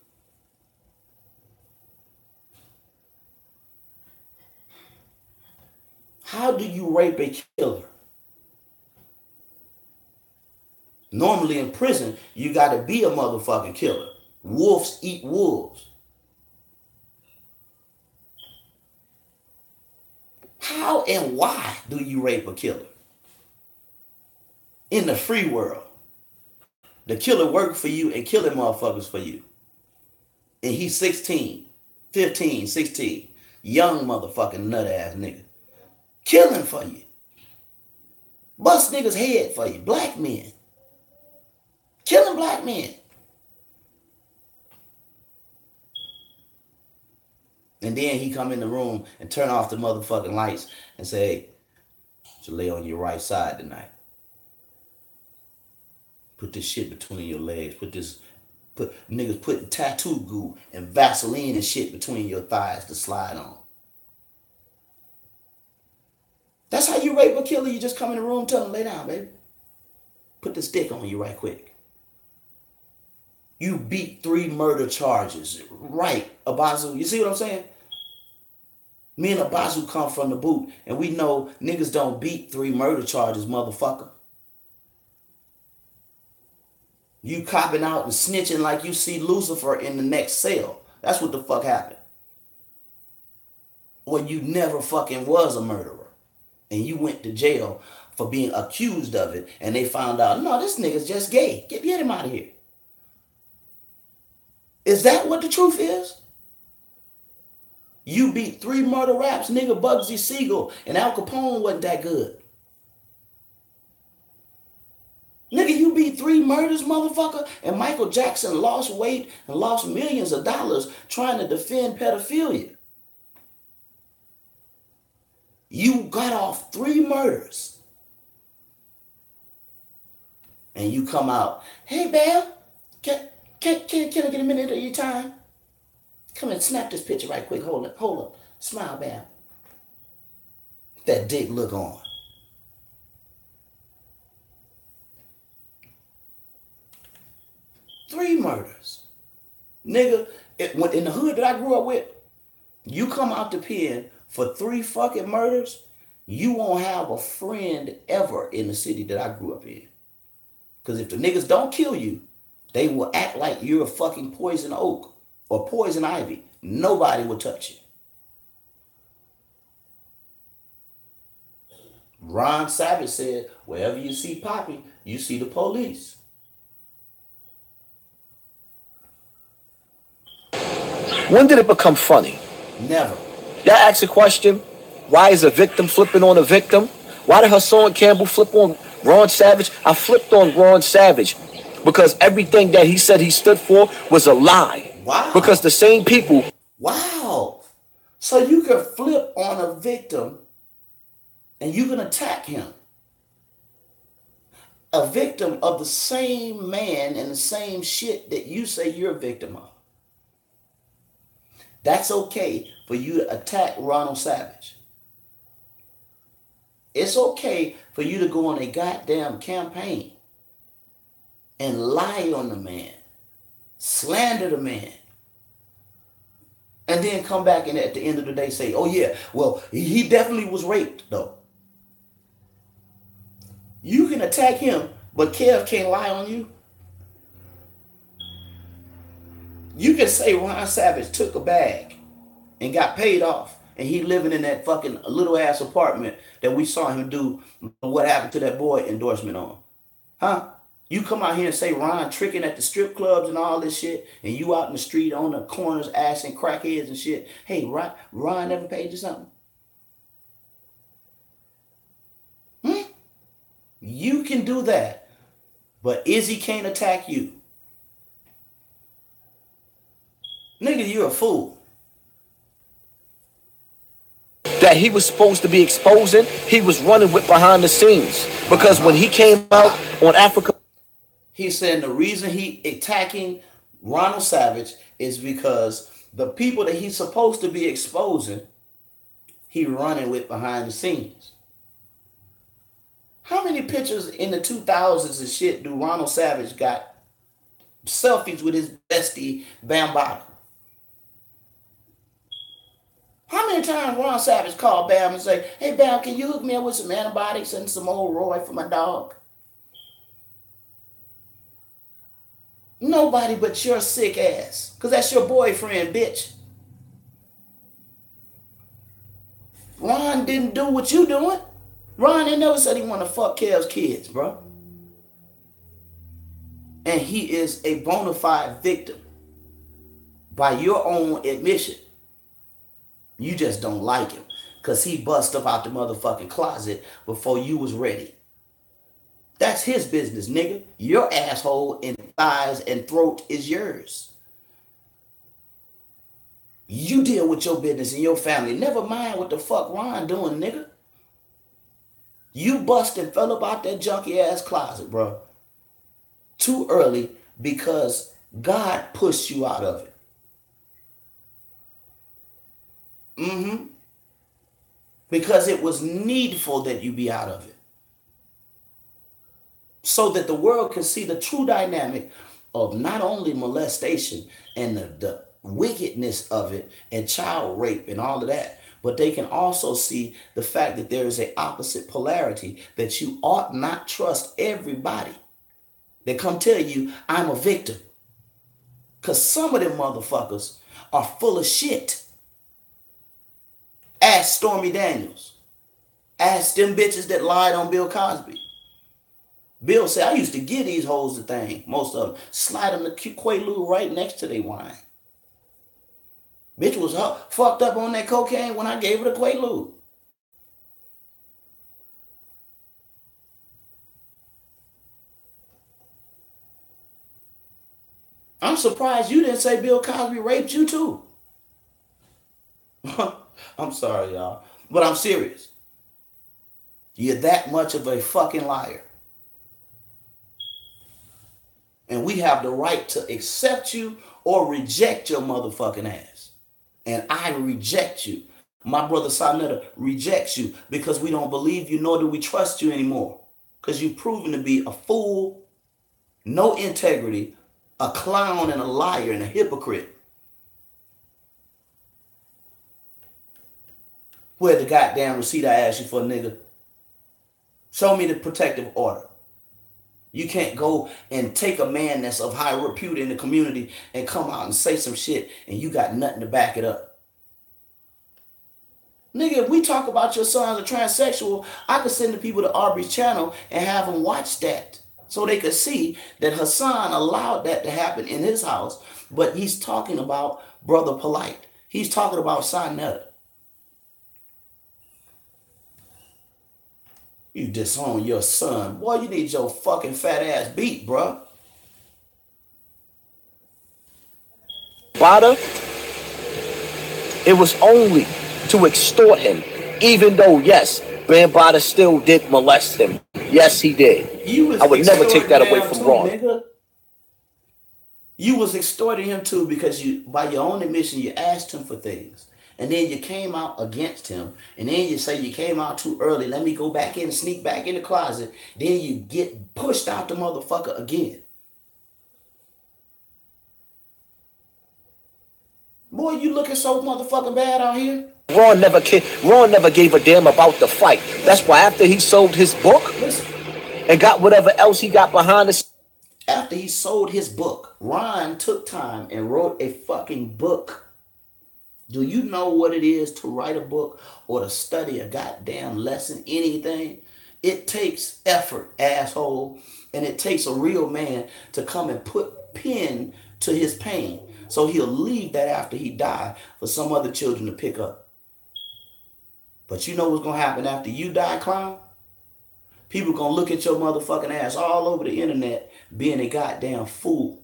How do you rape a killer? Normally in prison, you got to be a motherfucking killer. Wolves eat wolves. How and why do you rape a killer? In the free world, the killer worked for you and killing motherfuckers for you. And he's 16, 15, 16. Young motherfucking nut ass nigga. Killing for you. Bust niggas head for you. Black men. Killing black men. And then he come in the room and turn off the motherfucking lights and say, hey, you lay on your right side tonight. Put this shit between your legs. Niggas putting tattoo goo and Vaseline and shit between your thighs to slide on. That's how you rape a killer. You just come in the room, tell them, lay down, baby. Put the stick on you right quick. You beat 3 murder charges. Right, Abazu. You see what I'm saying? Me and Abazu come from the boot, and we know niggas don't beat 3 murder charges, motherfucker. You copping out and snitching like you see Lucifer in the next cell. That's what the fuck happened. Or you never fucking was a murderer. And you went to jail for being accused of it, and they found out, no, this nigga's just gay. Get him out of here. Is that what the truth is? You beat 3 murder raps, nigga Bugsy Siegel, and Al Capone wasn't that good. Nigga, you beat 3 murders, motherfucker, and Michael Jackson lost weight and lost millions of dollars trying to defend pedophilia. You got off 3 murders. And you come out, hey, Bam, can I get a minute of your time? Come and snap this picture right quick. Hold up. Smile, Bam. That dick look on. Three murders. Nigga, in the hood that I grew up with, you come out the pen for 3 fucking murders, you won't have a friend ever in the city that I grew up in. Because if the niggas don't kill you, they will act like you're a fucking poison oak or poison ivy. Nobody will touch you. Ron Savage said, wherever you see Poppy, you see the police. When did it become funny? Never. Y'all ask a question, why is a victim flipping on a victim? Why did Hassan Campbell flip on Ron Savage? I flipped on Ron Savage because everything that he said he stood for was a lie. Wow. Because the same people... Wow. So you can flip on a victim and you can attack him. A victim of the same man and the same shit that you say you're a victim of. That's okay for you to attack Ronald Savage. It's okay for you to go on a goddamn campaign and lie on the man, slander the man, and then come back and at the end of the day say, oh yeah, well, he definitely was raped though. You can attack him, but Kev can't lie on you. You can say Ron Savage took a bag and got paid off, and he living in that fucking little ass apartment that we saw him do what happened to that boy endorsement on. Huh? You come out here and say Ron tricking at the strip clubs and all this shit, and you out in the street on the corners asking crackheads and shit. Hey, Ron never paid you something? You can do that. But Izzy can't attack you. Nigga, you're a fool. That he was supposed to be exposing, he was running with behind the scenes. Because when he came out on Africa, he's saying the reason he attacking Ronald Savage is because the people that he's supposed to be exposing, he running with behind the scenes. How many pictures in the 2000s and shit do Ronald Savage got selfies with his bestie Bambaataa? How many times Ron Savage called Bam and say, hey Bam, can you hook me up with some antibiotics and some old Roy for my dog? Nobody but your sick ass. Because that's your boyfriend, bitch. Ron didn't do what you doing. Ron ain't never said he want to fuck Kev's kids, bro. And he is a bona fide victim. By your own admission. You just don't like him. Because he bust up out the motherfucking closet before you was ready. That's his business, nigga. Your asshole and thighs and throat is yours. You deal with your business and your family. Never mind what the fuck Ron doing, nigga. You bust and fell up out that junky ass closet, bro. Too early because God pushed you out of it. Because it was needful that you be out of it. So that the world can see the true dynamic of not only molestation and the wickedness of it and child rape and all of that, but they can also see the fact that there is an opposite polarity, that you ought not trust everybody that come tell you I'm a victim. Because some of them motherfuckers are full of shit. Ask Stormy Daniels. Ask them bitches that lied on Bill Cosby. Bill said, I used to give these hoes the thing. Most of them. Slide them the Quaalude right next to their wine. Bitch was fucked up on that cocaine when I gave her the Quaalude. I'm surprised you didn't say Bill Cosby raped you too. I'm sorry, y'all. But I'm serious. You're that much of a fucking liar. And we have the right to accept you or reject your motherfucking ass. And I reject you. My brother Sanetta rejects you because we don't believe you, nor do we trust you anymore. Because you've proven to be a fool, no integrity, a clown and a liar and a hypocrite. Where the goddamn receipt I asked you for, nigga? Show me the protective order. You can't go and take a man that's of high repute in the community and come out and say some shit and you got nothing to back it up. Nigga, if we talk about your son's a transsexual, I could send the people to Aubrey's channel and have them watch that so they could see that Hassan allowed that to happen in his house, but he's talking about Brother Polite. He's talking about Sanetta. You disown your son. Boy, you need your fucking fat ass beat, bro. Bada, it was only to extort him, even though, yes, Bambaataa still did molest him. Yes, he did. I would never take that away from Ron. Nigga. You was extorting him too because you, by your own admission, you asked him for things. And then you came out against him. And then you say you came out too early. Let me go back in and sneak back in the closet. Then you get pushed out the motherfucker again. Boy, you looking so motherfucking bad out here. Ron never gave a damn about the fight. That's why after he sold his book and got whatever else he got behind the... After he sold his book, Ron took time and wrote a fucking book. Do you know what it is to write a book or to study a goddamn lesson, anything? It takes effort, asshole. And it takes a real man to come and put pen to his pain. So he'll leave that after he died for some other children to pick up. But you know what's going to happen after you die, clown? People gonna look at your motherfucking ass all over the internet being a goddamn fool,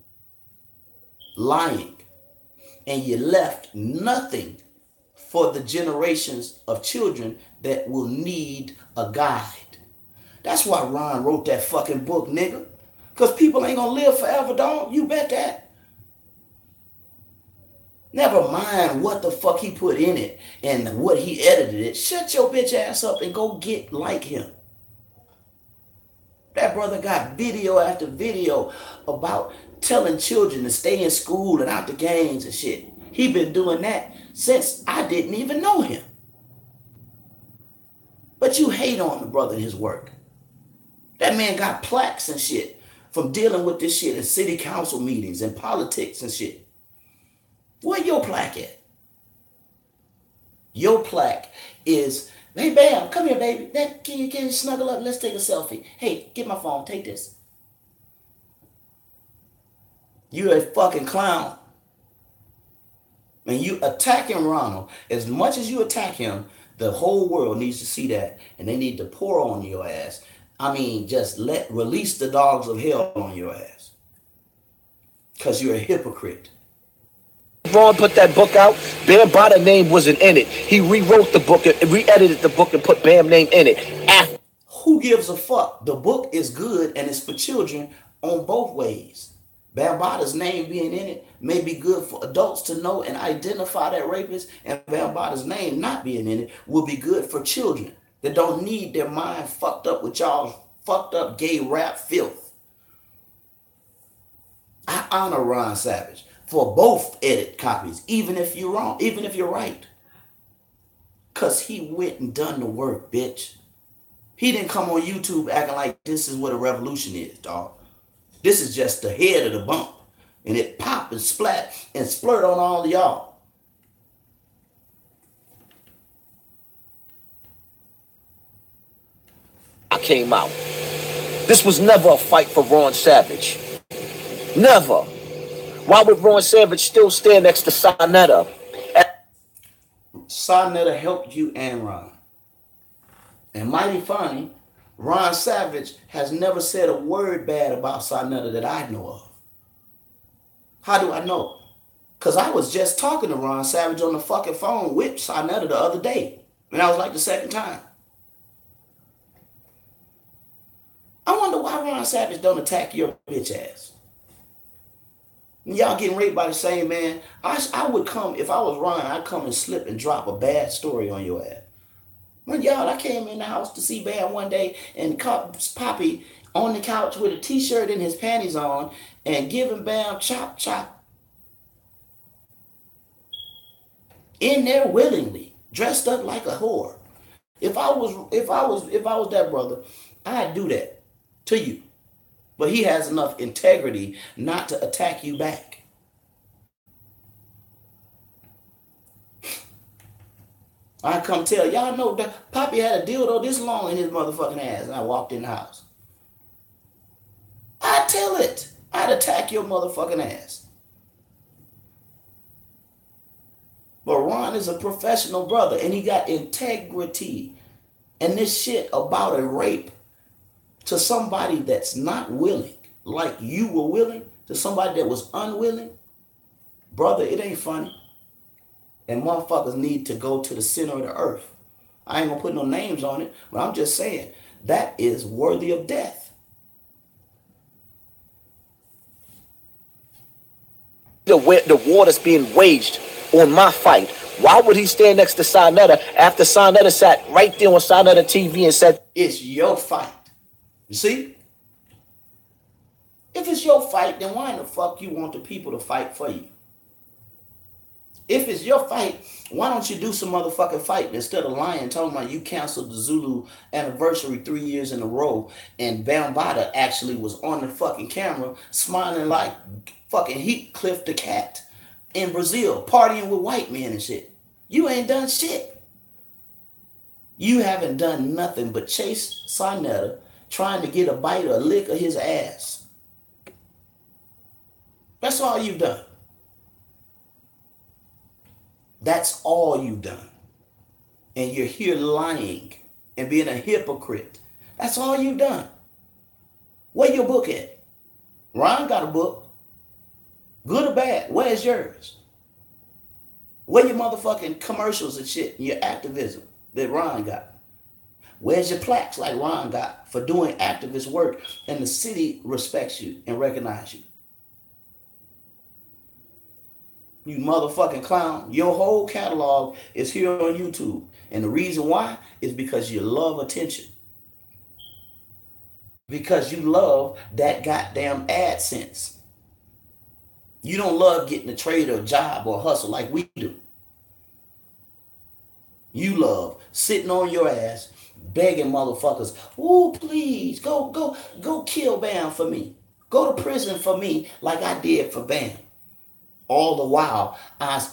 lying, and you left nothing for the generations of children that will need a guide. That's why Ron wrote that fucking book, nigga. Because people ain't gonna live forever, dog. You bet that. Never mind what the fuck he put in it and what he edited it. Shut your bitch ass up and go get like him. That brother got video after video about telling children to stay in school and out the gangs and shit. He been doing that since I didn't even know him. But you hate on the brother and his work. That man got plaques and shit from dealing with this shit in city council meetings and politics and shit. Where your plaque at? Your plaque is, hey, Bam, come here, baby. Can you snuggle up? Let's take a selfie. Hey, get my phone. Take this. You're a fucking clown. And you attacking Ronald. As much as you attack him, the whole world needs to see that. And they need to pour on your ass. I mean, just release the dogs of hell on your ass. Because you're a hypocrite. Ron put that book out. Bam Bada name wasn't in it. He rewrote the book, re-edited the book, and put Bam name in it. Who gives a fuck? The book is good and it's for children on both ways. Bam Bada's name being in it may be good for adults to know and identify that rapist, and Bam Bada's name not being in it will be good for children that don't need their mind fucked up with y'all's fucked up gay rap filth. I honor Ron Savage for both edit copies, even if you're wrong, even if you're right. Because he went and done the work, bitch. He didn't come on YouTube acting like this is what a revolution is, dog. This is just the head of the bump. And it pop and splat and splurt on all of y'all. I came out. This was never a fight for Ron Savage. Never. Why would Ron Savage still stand next to Sonetta? Sonetta helped you and Ron. And mighty funny, Ron Savage has never said a word bad about Sonetta that I know of. How do I know? Because I was just talking to Ron Savage on the fucking phone with Sonetta the other day. And that was like the second time. I wonder why Ron Savage don't attack your bitch ass. Y'all getting raped by the same man. I would come, if I was Ron, I'd come and slip and drop a bad story on your ass. When y'all, I came in the house to see Bam one day and caught Poppy on the couch with a t-shirt and his panties on and giving Bam chop chop. In there willingly, dressed up like a whore. If I was that brother, I'd do that to you. But he has enough integrity not to attack you back. I come tell y'all know that Poppy had a dildo this long in his motherfucking ass, and I walked in the house. I'd tell it. I'd attack your motherfucking ass. But Ron is a professional brother, and he got integrity. And this shit about a rape to somebody that's not willing, like you were willing, to somebody that was unwilling, brother, it ain't funny. And motherfuckers need to go to the center of the earth. I ain't gonna put no names on it, but I'm just saying that is worthy of death. The war that's being waged on my fight. Why would he stand next to Sonetta after Sonetta sat right there on Sonetta TV and said, it's your fight? You see? If it's your fight, then why in the fuck you want the people to fight for you? If it's your fight, why don't you do some motherfucking fight instead of lying, talking about you canceled the Zulu anniversary 3 years in a row, and Bam Bada actually was on the fucking camera smiling like fucking Heathcliff the cat in Brazil, partying with white men and shit. You ain't done shit. You haven't done nothing but chase Sonetta, trying to get a bite or a lick of his ass. That's all you've done. That's all you've done. And you're here lying and being a hypocrite, That's all you've done. Where your book at? Ron got a book. Good or bad, where's yours? Where your motherfucking commercials and shit, your activism that Ron got? Where's your plaques like Ron got for doing activist work and the city respects you and recognizes you? You motherfucking clown. Your whole catalog is here on YouTube. And the reason why is because you love attention. Because you love that goddamn AdSense. You don't love getting a trade or a job or a hustle like we do. You love sitting on your ass, begging motherfuckers, oh, please, go kill Bam for me. Go to prison for me like I did for Bam. All the while, I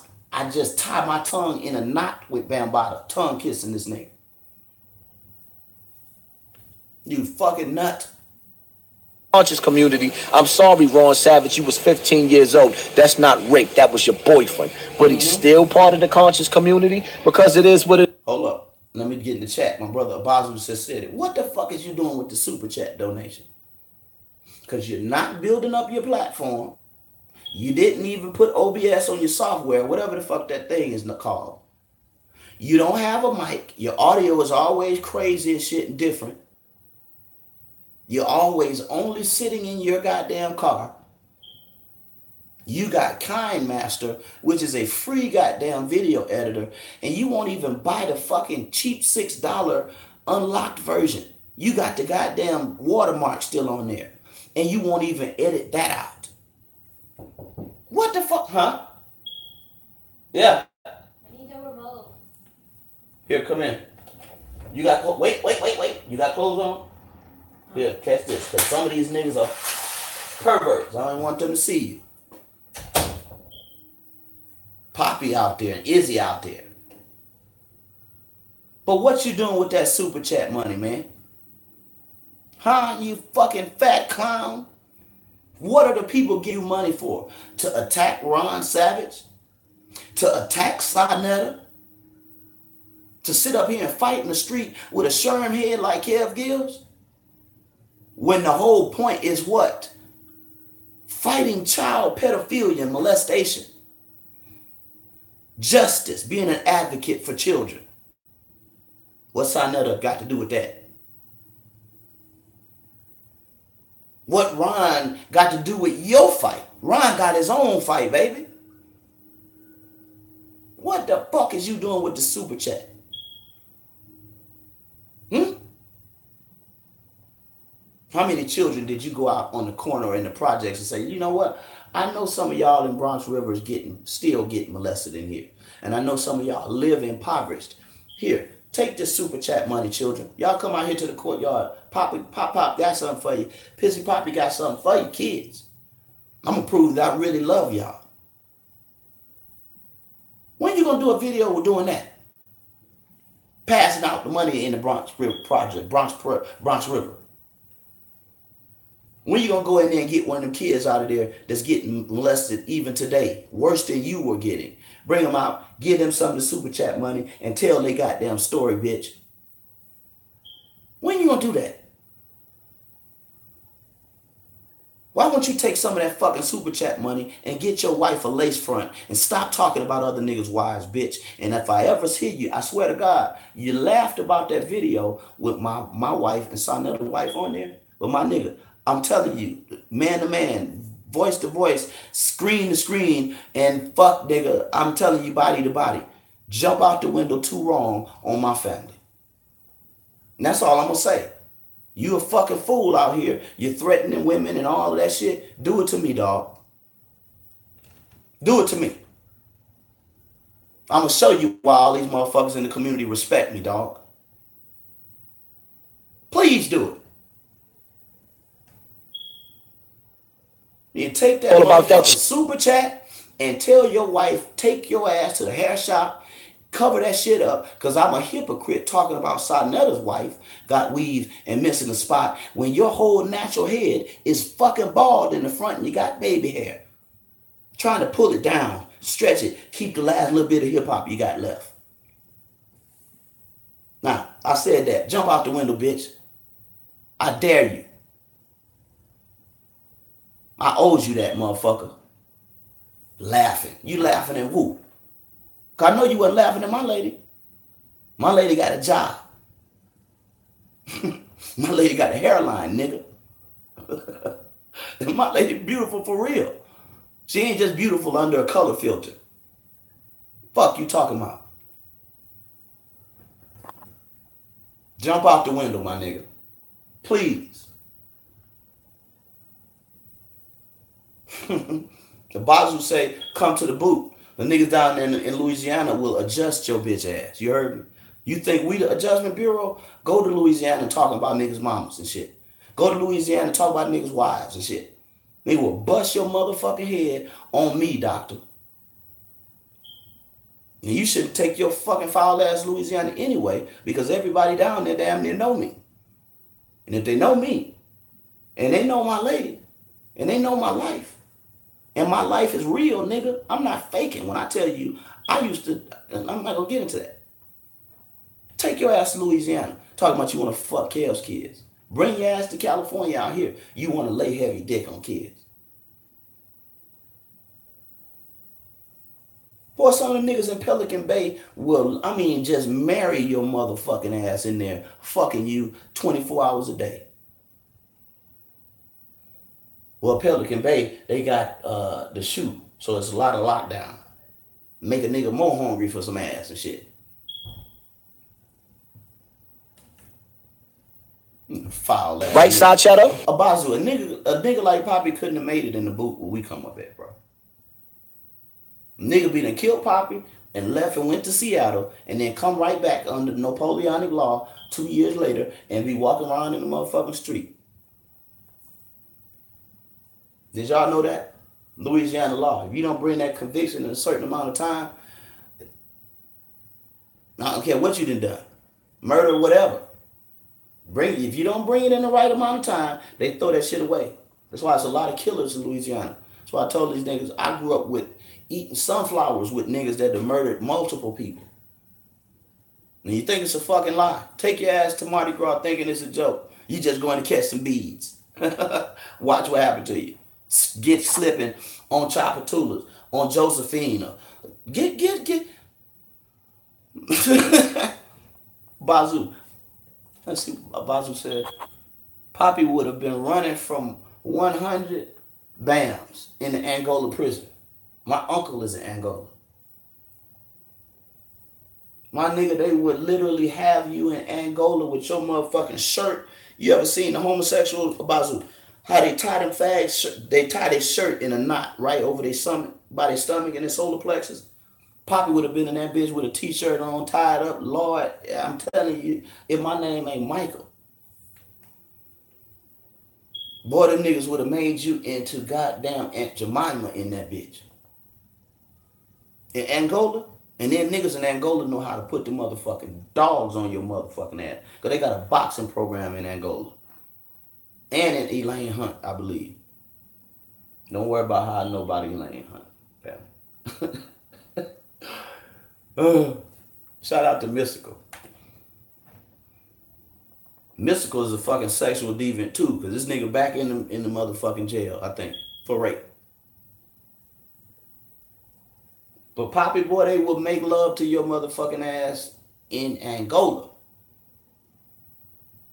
just tie my tongue in a knot with Bambaataa, tongue kissing this nigga. You fucking nut. Conscious community. I'm sorry, Ron Savage, you was 15 years old. That's not rape. That was your boyfriend. But he's still part of the conscious community because it is what it. Hold up. Let me get in the chat. My brother Abazu just said it. What the fuck is you doing with the super chat donation? Because you're not building up your platform. You didn't even put OBS on your software, whatever the fuck that thing is called. You don't have a mic. Your audio is always crazy and shit and different. You're always only sitting in your goddamn car. You got KindMaster, which is a free goddamn video editor, and you won't even buy the fucking cheap $6 unlocked version. You got the goddamn watermark still on there, and you won't even edit that out. What the fuck, huh? Yeah. I need the remote. Here, come in. You got, wait. You got clothes on? Here, catch this, because some of these niggas are perverts. I don't want them to see you. Poppy out there and Izzy out there. But what you doing with that super chat money, man? Huh, you fucking fat clown? What are the people give you money for? To attack Ron Savage? To attack Sonetta? To sit up here and fight in the street with a sherm head like Kev Gills? When the whole point is what? Fighting child pedophilia and molestation. Justice, being an advocate for children. What's Sonetta got to do with that? What Ron got to do with your fight? Ron got his own fight, baby. What the fuck is you doing with the super chat? How many children did you go out on the corner in the projects and say, you know what? I know some of y'all in Bronx River is still getting molested in here. And I know some of y'all live impoverished. Here, take this super chat money, children. Y'all come out here to the courtyard. Pop got something for you. Pissy Poppy got something for you, kids. I'm going to prove that I really love y'all. When you going to do a video with doing that? Passing out the money in the Bronx River project, Bronx River. When you going to go in there and get one of them kids out of there that's getting molested even today, worse than you were getting? Bring them out, give them some of the super chat money, and tell their goddamn story, bitch. When you going to do that? Why won't you take some of that fucking super chat money and get your wife a lace front and stop talking about other niggas' wives, bitch? And if I ever hear you, I swear to God, you laughed about that video with my wife and saw another wife on there. But my nigga, I'm telling you, man to man, voice to voice, screen to screen, and fuck nigga, I'm telling you, body to body. Jump out the window too wrong on my family. And that's all I'm gonna say. You a fucking fool out here. You're threatening women and all of that shit. Do it to me, dog. Do it to me. I'm gonna show you why all these motherfuckers in the community respect me, dog. Please do it. You take that all about that super chat and tell your wife, take your ass to the hair shop, cover that shit up, because I'm a hypocrite talking about Sonetta's wife got weave and missing a spot when your whole natural head is fucking bald in the front and you got baby hair. Trying to pull it down, stretch it, keep the last little bit of hip hop you got left. Now, I said that. Jump out the window, bitch. I dare you. I owed you that, motherfucker. Laughing. You laughing at who? Cause I know you wasn't laughing at my lady. My lady got a job. My lady got a hairline, nigga. My lady beautiful for real. She ain't just beautiful under a color filter. Fuck you talking about? Jump out the window, my nigga. Please. The boss will say, come to the boot. The niggas down there in Louisiana will adjust your bitch ass. You heard me? You think we the adjustment bureau? Go to Louisiana and talk about niggas' mamas and shit. Go to Louisiana and talk about niggas' wives and shit. They will bust your motherfucking head on me, doctor. And you shouldn't take your fucking foul ass Louisiana anyway, because everybody down there damn near know me. And if they know me, and they know my lady, and they know my life, and my life is real, nigga, I'm not faking when I tell you I used to, I'm not gonna get into that. Take your ass to Louisiana, talking about you want to fuck Kev's kids. Bring your ass to California out here. You want to lay heavy dick on kids. Boy, some of the niggas in Pelican Bay will, just marry your motherfucking ass in there, fucking you 24 hours a day. Well, Pelican Bay, they got the shoot, so it's a lot of lockdown. Make a nigga more hungry for some ass and shit. Foul ass. Right side, Shadow? Abazu, a nigga like Poppy couldn't have made it in the boot where we come up at, bro. Nigga be done killed Poppy and left and went to Seattle and then come right back under Napoleonic law 2 years later and be walking around in the motherfucking street. Did y'all know that? Louisiana law. If you don't bring that conviction in a certain amount of time, I don't care what you done. Murder, whatever. If you don't bring it in the right amount of time, they throw that shit away. That's why it's a lot of killers in Louisiana. That's why I told these niggas, I grew up with eating sunflowers with niggas that have murdered multiple people. And you think it's a fucking lie. Take your ass to Mardi Gras thinking it's a joke. You just going to catch some beads. Watch what happened to you. Get slipping on Chapatulas, on Josephine. Get. Bazoo. Let's see what Bazoo said. Poppy would have been running from 100 BAMs in the Angola prison. My uncle is in Angola. My nigga, they would literally have you in Angola with your motherfucking shirt. You ever seen the homosexual Bazoo? How they tie them fags? They tie their shirt in a knot right over their stomach, by their stomach and their solar plexus. Poppy would have been in that bitch with a t-shirt on, tied up. Lord, I'm telling you, if my name ain't Michael, boy, them niggas would have made you into goddamn Aunt Jemima in that bitch. In Angola, and then niggas in Angola know how to put the motherfucking dogs on your motherfucking ass. Because they got a boxing program in Angola. And in Elaine Hunt, I believe. Don't worry about how I know about Elaine Hunt. Shout out to Mystical. Mystical is a fucking sexual deviant too, because this nigga back in the motherfucking jail, I think, for rape. But Poppy, boy, they will make love to your motherfucking ass in Angola.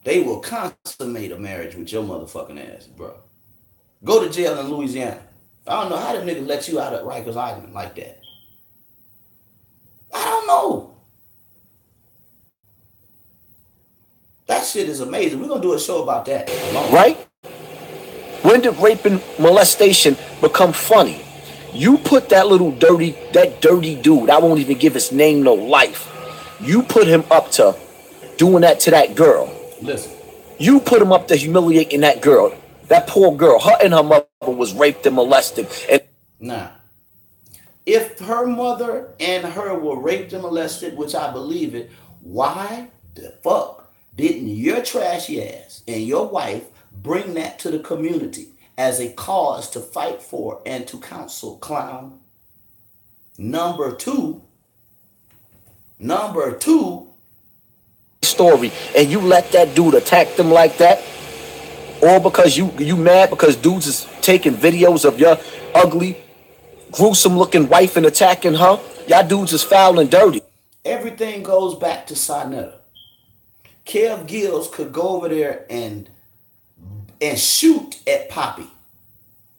They will consummate a marriage with your motherfucking ass, bro. Go to jail in Louisiana. I don't know how the niggas let you out of Rikers Island like that. I don't know. That shit is amazing. We're going to do a show about that. Right? When did rape and molestation become funny? You put that dirty dude, I won't even give his name no life. You put him up to doing that to that girl. Listen. You put him up to humiliating that girl. That poor girl, her and her mother was raped and molested. And nah. If her mother and her were raped and molested, which I believe it, why the fuck didn't your trashy ass and your wife bring that to the community as a cause to fight for and to counsel, clown? Number two, story, and you let that dude attack them like that, All because you mad because dudes is taking videos of your ugly, gruesome looking wife and attacking her. Y'all dudes is foul and dirty. Everything goes back to Sinetta. Kev Gills could go over there and shoot at Poppy.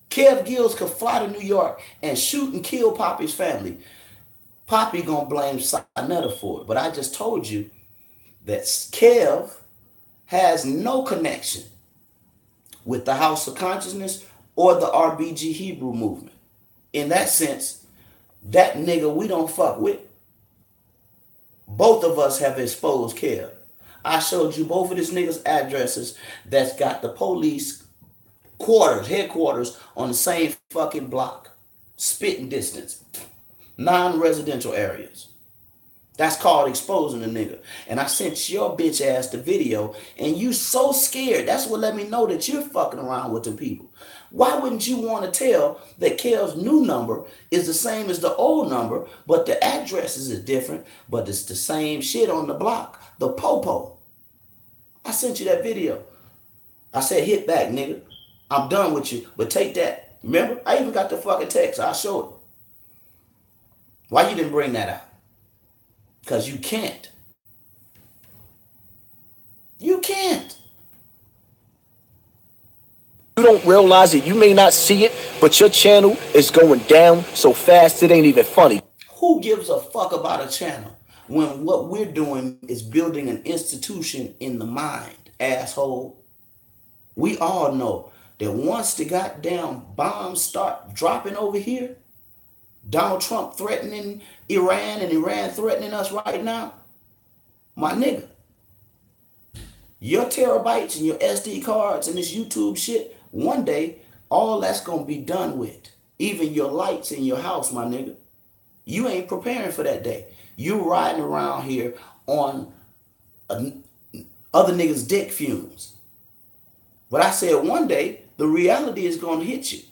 Kev Gills could fly to New York and shoot and kill Poppy's family. Poppy gonna blame Sinetta for it. But I just told you that Kev has no connection with the House of Consciousness or the RBG Hebrew movement. In that sense, that nigga we don't fuck with. Both of us have exposed Kev. I showed you both of this nigga's addresses that's got the police headquarters on the same fucking block. Spitting distance. Non-residential areas. That's called exposing a nigga. And I sent your bitch ass the video and you so scared. That's what let me know that you're fucking around with the people. Why wouldn't you want to tell that Kel's new number is the same as the old number, but the addresses is different, but it's the same shit on the block, the popo. I sent you that video. I said, hit back, nigga. I'm done with you, but take that. Remember? I even got the fucking text. I'll show it. Why you didn't bring that out? Because you can't. You can't. You don't realize it. You may not see it, but your channel is going down so fast it ain't even funny. Who gives a fuck about a channel when what we're doing is building an institution in the mind, asshole? We all know that once the goddamn bombs start dropping over here, Donald Trump threatening Iran and Iran threatening us right now, my nigga, your terabytes and your SD cards and this YouTube shit, one day, all that's going to be done with. Even your lights in your house, my nigga. You ain't preparing for that day. You riding around here on other niggas' dick fumes. But I said one day, the reality is going to hit you.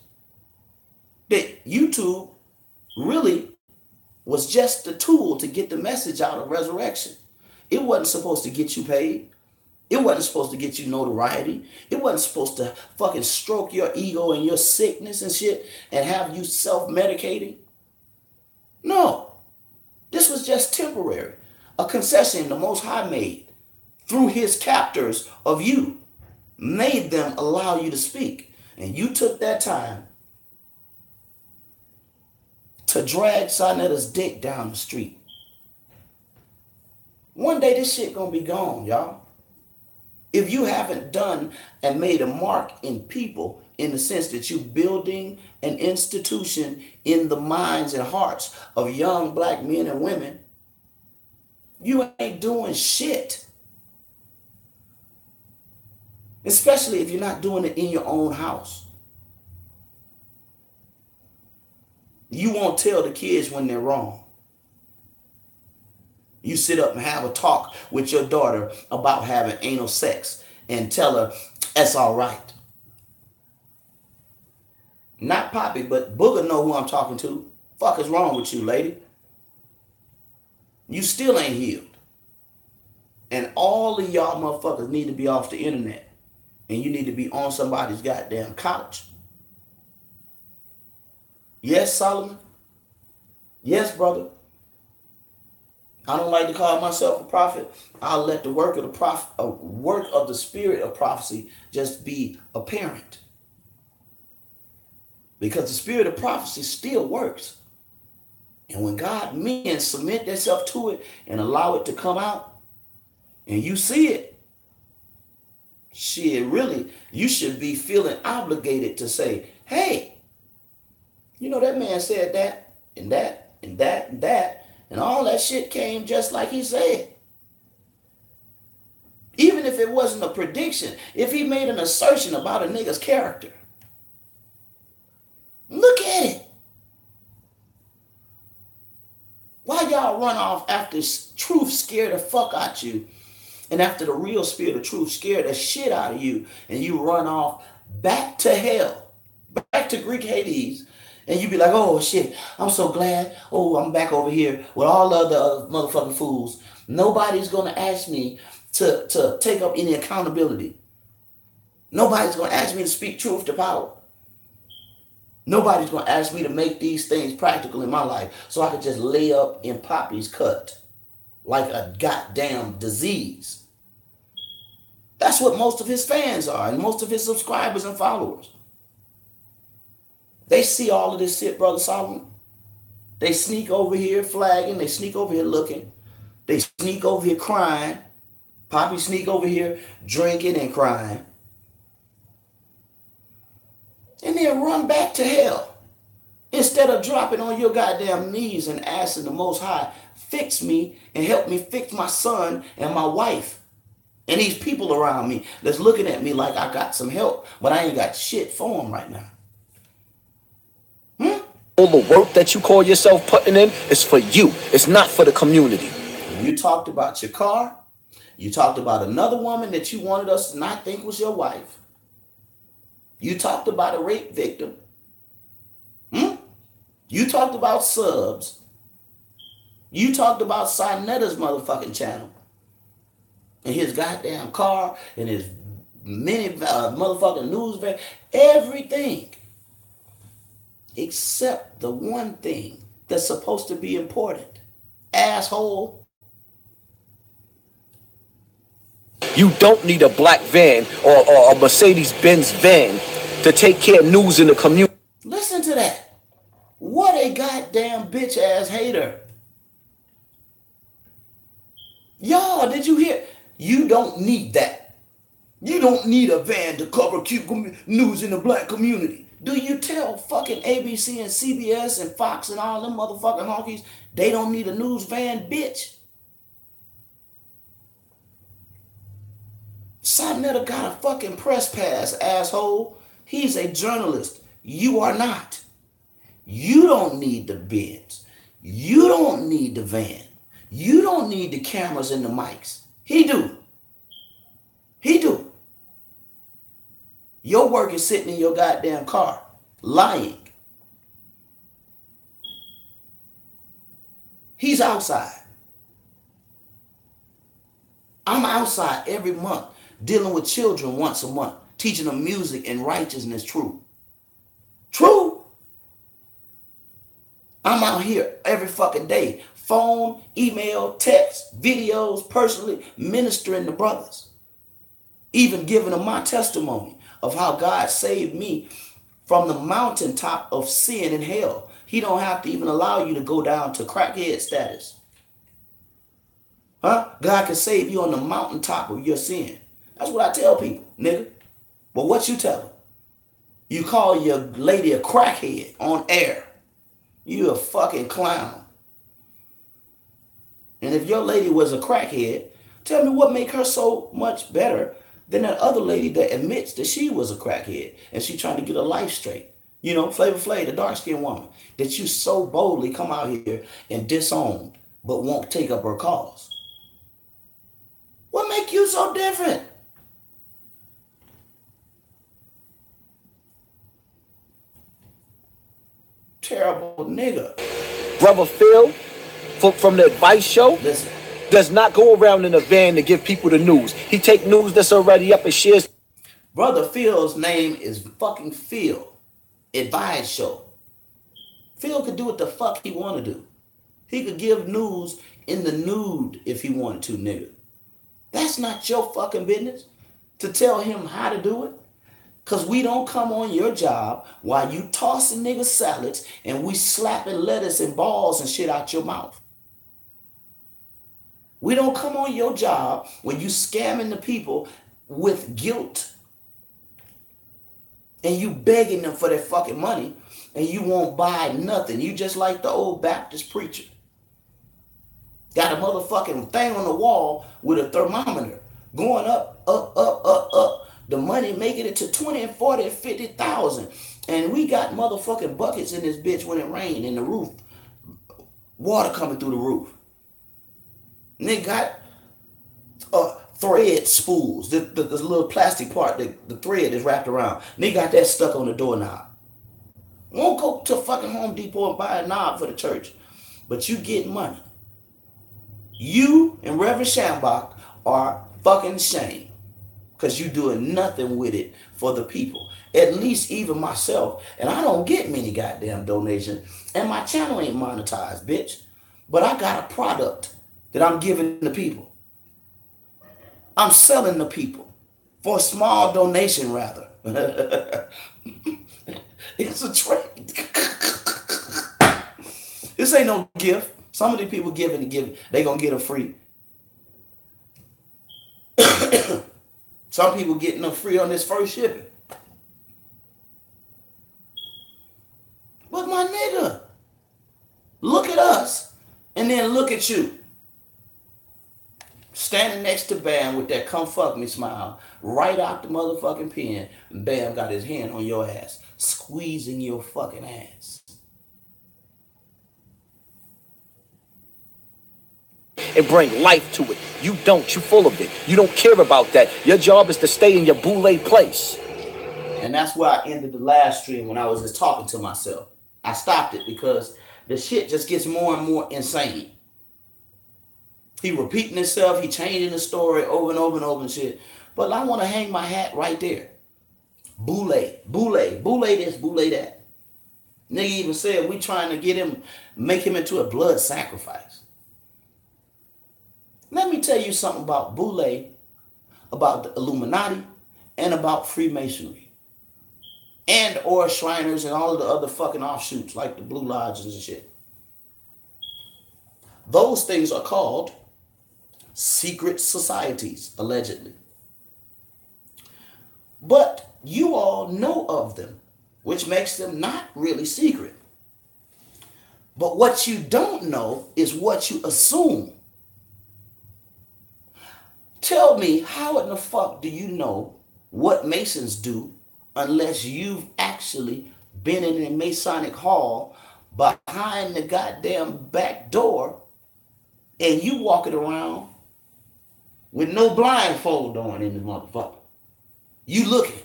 That YouTube really was just the tool to get the message out of resurrection. It wasn't supposed to get you paid. It wasn't supposed to get you notoriety. It wasn't supposed to fucking stroke your ego and your sickness and shit and have you self-medicating. No. This was just temporary. A concession the Most High made through his captors of you, made them allow you to speak. And you took that time to drag Sinetta's dick down the street. One day this shit gonna be gone, y'all. If you haven't done and made a mark in people in the sense that you're building an institution in the minds and hearts of young black men and women, you ain't doing shit. Especially if you're not doing it in your own house. You won't tell the kids when they're wrong. You sit up and have a talk with your daughter about having anal sex and tell her that's all right. Not Poppy, but Booger know who I'm talking to. Fuck is wrong with you, lady? You still ain't healed. And all of y'all motherfuckers need to be off the internet. And you need to be on somebody's goddamn couch. Yes, Solomon? Yes, brother. I don't like to call myself a prophet. I'll let the work of the spirit of prophecy just be apparent. Because the spirit of prophecy still works. And when God men submit themselves to it and allow it to come out, and you see it, shit, really, you should be feeling obligated to say, hey, you know that man said that, and that, and that, and that. And all that shit came just like he said. Even if it wasn't a prediction, if he made an assertion about a nigga's character. Look at it. Why y'all run off after truth scared the fuck out you, and after the real spirit of truth scared the shit out of you, and you run off back to hell, back to Greek Hades, and you be like, oh shit, I'm so glad. Oh, I'm back over here with all of the other motherfucking fools. Nobody's gonna ask me to take up any accountability. Nobody's going to ask me to speak truth to power. Nobody's going to ask me to make these things practical in my life so I could just lay up in Poppy's cut like a goddamn disease. That's what most of his fans are and most of his subscribers and followers. They see all of this shit, Brother Solomon. They sneak over here flagging. They sneak over here looking. They sneak over here crying. Poppy sneak over here drinking and crying. And then run back to hell. Instead of dropping on your goddamn knees and asking the Most High, fix me and help me fix my son and my wife. And these people around me that's looking at me like I got some help, but I ain't got shit for them right now. All the work that you call yourself putting in is for you. It's not for the community. You talked about your car. You talked about another woman that you wanted us to not think was your wife. You talked about a rape victim. You talked about subs. You talked about Sinetta's motherfucking channel. And his goddamn car and his mini motherfucking news van. Everything. Except the one thing that's supposed to be important. Asshole. You don't need a black van or a Mercedes-Benz van to take care of news in the community. Listen to that. What a goddamn bitch-ass hater. Y'all, did you hear? You don't need that. You don't need a van to cover news in the black community. Do you tell fucking ABC and CBS and Fox and all them motherfucking honkies they don't need a news van, bitch? Sinetta got a fucking press pass, asshole. He's a journalist. You are not. You don't need the Benz. You don't need the van. You don't need the cameras and the mics. He do. He do. Your work is sitting in your goddamn car, lying. He's outside. I'm outside every month, dealing with children once a month, teaching them music and righteousness true. True. I'm out here every fucking day. Phone, email, text, videos, personally ministering to brothers. Even giving them my testimony of how God saved me from the mountaintop of sin and hell. He don't have to even allow you to go down to crackhead status. Huh? God can save you on the mountaintop of your sin. That's what I tell people, nigga. But what you tell them? You call your lady a crackhead on air. You a fucking clown. And if your lady was a crackhead, tell me what make her so much better than that other lady that admits that she was a crackhead and she trying to get her life straight. You know, Flavor Flav, the dark-skinned woman, that you so boldly come out here and disown, but won't take up her cause. What make you so different? Terrible nigga. Brother Phil from the Advice Show. Listen. Does not go around in a van to give people the news. He take news that's already up and shares. Brother Phil's name is fucking Phil. Advice Show. Phil could do what the fuck he want to do. He could give news in the nude if he wanted to, nigga. That's not your fucking business to tell him how to do it. Because we don't come on your job while you tossing niggas salads and we slapping lettuce and balls and shit out your mouth. We don't come on your job when you scamming the people with guilt and you begging them for their fucking money and you won't buy nothing. You just like the old Baptist preacher. Got a motherfucking thing on the wall with a thermometer going up, up, up, up, up. The money making it to 20 and 40 and 50,000. And we got motherfucking buckets in this bitch when it rained in the roof. Water coming through the roof. And they got thread spools, the little plastic part, the thread is wrapped around. And they got that stuck on the doorknob. Won't go to fucking Home Depot and buy a knob for the church. But you get money. You and Reverend Shambach are fucking shame. because you doing nothing with it for the people. At least even myself. And I don't get many goddamn donations. And my channel ain't monetized, bitch. But I got a product that I'm giving the people. I'm selling the people for a small donation, rather. It's a trade. This ain't no gift. Some of the people giving and giving, they gonna get a free. Some people getting them free on this first shipping. But my nigga, look at us and then look at you. Standing next to Bam with that come fuck me smile right out the motherfucking pen. Bam got his hand on your ass, squeezing your fucking ass. And bring life to it. You don't. You full of it. You don't care about that. Your job is to stay in your boule place. And that's where I ended the last stream when I was just talking to myself. I stopped it because the shit just gets more and more insane. He repeating himself. He changing the story over and over and over and shit. But I want to hang my hat right there. Boule. Boule. Boule this. Boule that. Nigga even said we trying to get him, make him into a blood sacrifice. Let me tell you something about Boule, about the Illuminati, and about Freemasonry. And or Shriners and all of the other fucking offshoots like the Blue Lodges and shit. Those things are called secret societies, allegedly. But you all know of them, which makes them not really secret. But what you don't know is what you assume. Tell me, how in the fuck do you know what Masons do unless you've actually been in a Masonic hall behind the goddamn back door and you walking around with no blindfold on in the motherfucker? You looking.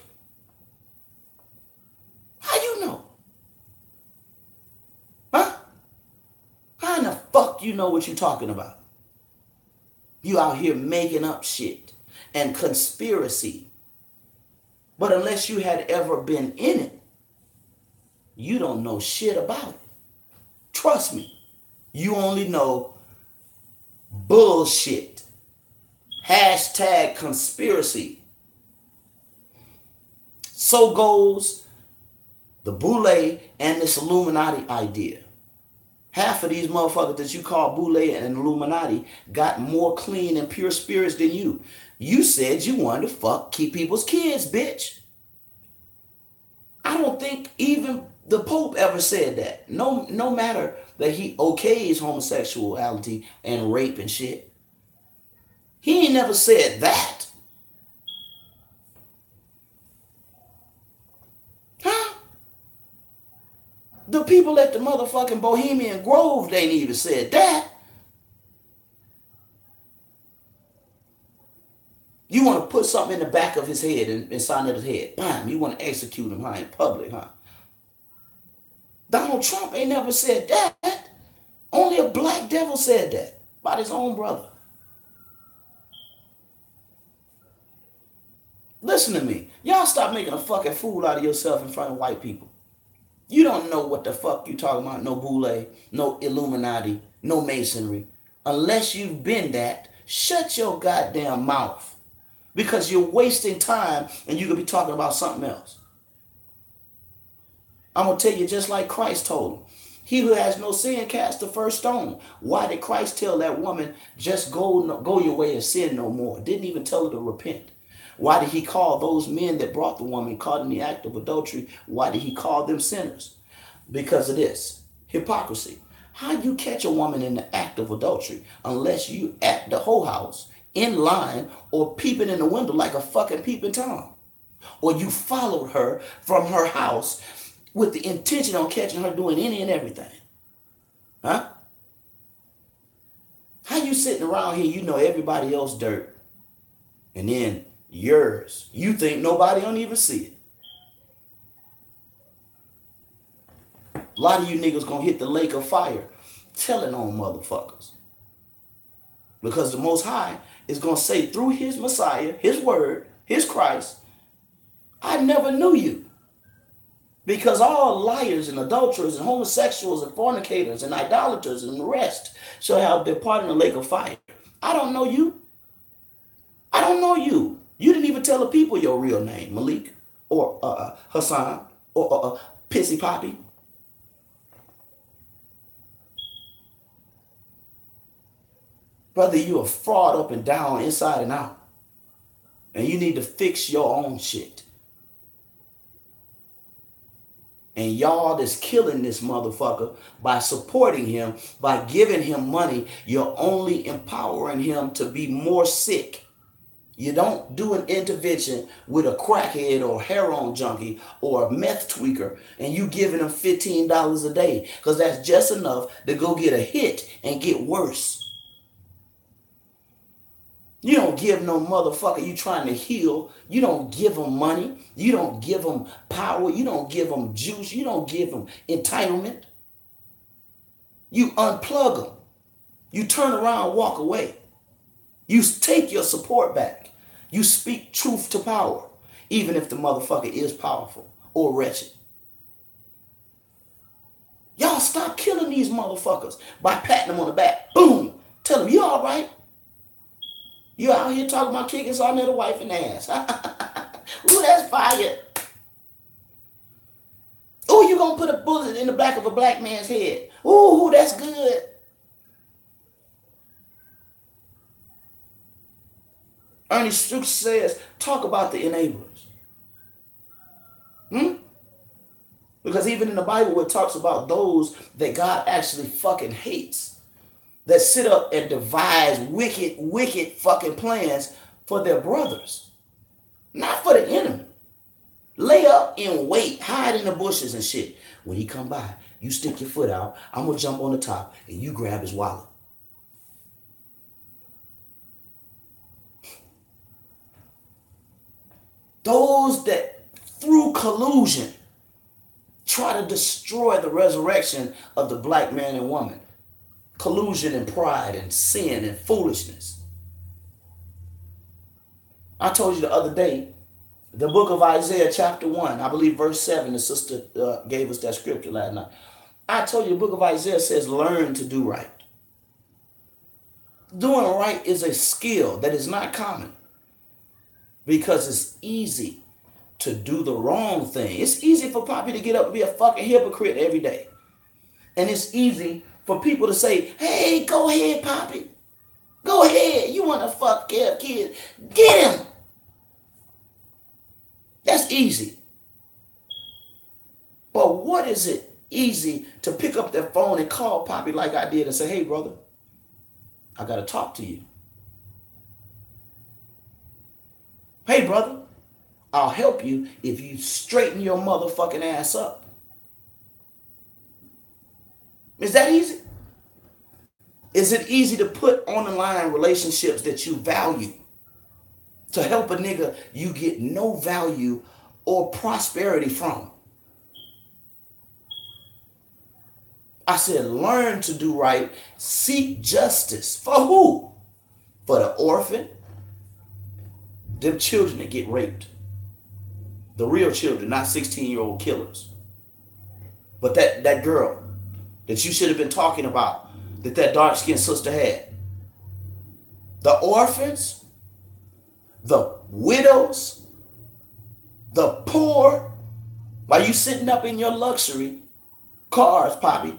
How you know? Huh? How in the fuck you know what you talking about? You out here making up shit and conspiracy. But unless you had ever been in it, you don't know shit about it. Trust me. You only know bullshit. Hashtag conspiracy. So goes the Boule and this Illuminati idea. Half of these motherfuckers that you call Boule and Illuminati got more clean and pure spirits than you. You said you wanted to keep people's kids, bitch. I don't think even the Pope ever said that. No matter that he okays homosexuality and rape and shit. He ain't never said that. Huh? The people at the motherfucking Bohemian Grove, they ain't even said that. You want to put something in the back of his head and inside of his head. Bam, you want to execute him, huh, in public, huh? Donald Trump ain't never said that. Only a black devil said that about his own brother. Listen to me. Y'all stop making a fucking fool out of yourself in front of white people. You don't know what the fuck you talking about. No Boule, no Illuminati, no Masonry. Unless you've been that, shut your goddamn mouth. Because you're wasting time and you could be talking about something else. I'm going to tell you just like Christ told him. He who has no sin cast the first stone. Why did Christ tell that woman, just go your way and sin no more? Didn't even tell her to repent. Why did he call those men that brought the woman caught in the act of adultery, why did he call them sinners? Because of this, hypocrisy. How you catch a woman in the act of adultery unless you at the whole house, in line, or peeping in the window like a fucking peeping Tom? Or you followed her from her house with the intention on catching her doing any and everything? Huh? How you sitting around here, you know everybody else dirt, and then yours, you think nobody don't even see it? A lot of you niggas gonna hit the lake of fire telling on motherfuckers. Because the Most High is gonna say through his Messiah, his word, his Christ, I never knew you. Because all liars and adulterers and homosexuals and fornicators and idolaters and the rest shall have their part in the lake of fire. I don't know you. I don't know you. You didn't even tell the people your real name, Malik or Hassan or Pissy Poppy. Brother, you a fraud up and down, inside and out. And you need to fix your own shit. And y'all that's killing this motherfucker by supporting him, by giving him money, you're only empowering him to be more sick. You don't do an intervention with a crackhead or heroin junkie or a meth tweaker and you giving him $15 a day because that's just enough to go get a hit and get worse. You don't give no motherfucker you trying to heal. You don't give them money. You don't give them power. You don't give them juice. You don't give them entitlement. You unplug them. You turn around, walk away. You take your support back. You speak truth to power, even if the motherfucker is powerful or wretched. Y'all stop killing these motherfuckers by patting them on the back. Boom. Tell them, you all right? You out here talking about kicking something at a wife in the ass. Ooh, that's fire. Ooh, you gonna put a bullet in the back of a black man's head. Ooh, that's good. Ernest Stooks says, talk about the enablers. Because even in the Bible, it talks about those that God actually fucking hates. That sit up and devise wicked fucking plans for their brothers. Not for the enemy. Lay up and wait, hide in the bushes and shit. When he come by, you stick your foot out, I'm going to jump on the top and you grab his wallet. Those that through collusion try to destroy the resurrection of the black man and woman. Collusion and pride and sin and foolishness. I told you the other day, the book of Isaiah chapter 1, I believe verse 7, the sister gave us that scripture last night. I told you the book of Isaiah says learn to do right. Doing right is a skill that is not common because it's easy to do the wrong thing. It's easy for Poppy to get up and be a fucking hypocrite every day. And it's easy for people to say, hey, go ahead, Poppy. Go ahead. You want to fuck Kev kid. Get him. That's easy. But what is it easy to pick up that phone and call Poppy like I did and say, hey, brother, I got to talk to you. Hey, brother, I'll help you if you straighten your motherfucking ass up. Is that easy? Is it easy to put on the line relationships that you value? To help a nigga you get no value or prosperity from? I said learn to do right. Seek justice. For who? For the orphan. Them children that get raped. The real children, not 16-year-old killers. But that girl that you should have been talking about, that dark-skinned sister had. The orphans, the widows, the poor. While you sitting up in your luxury cars, Poppy,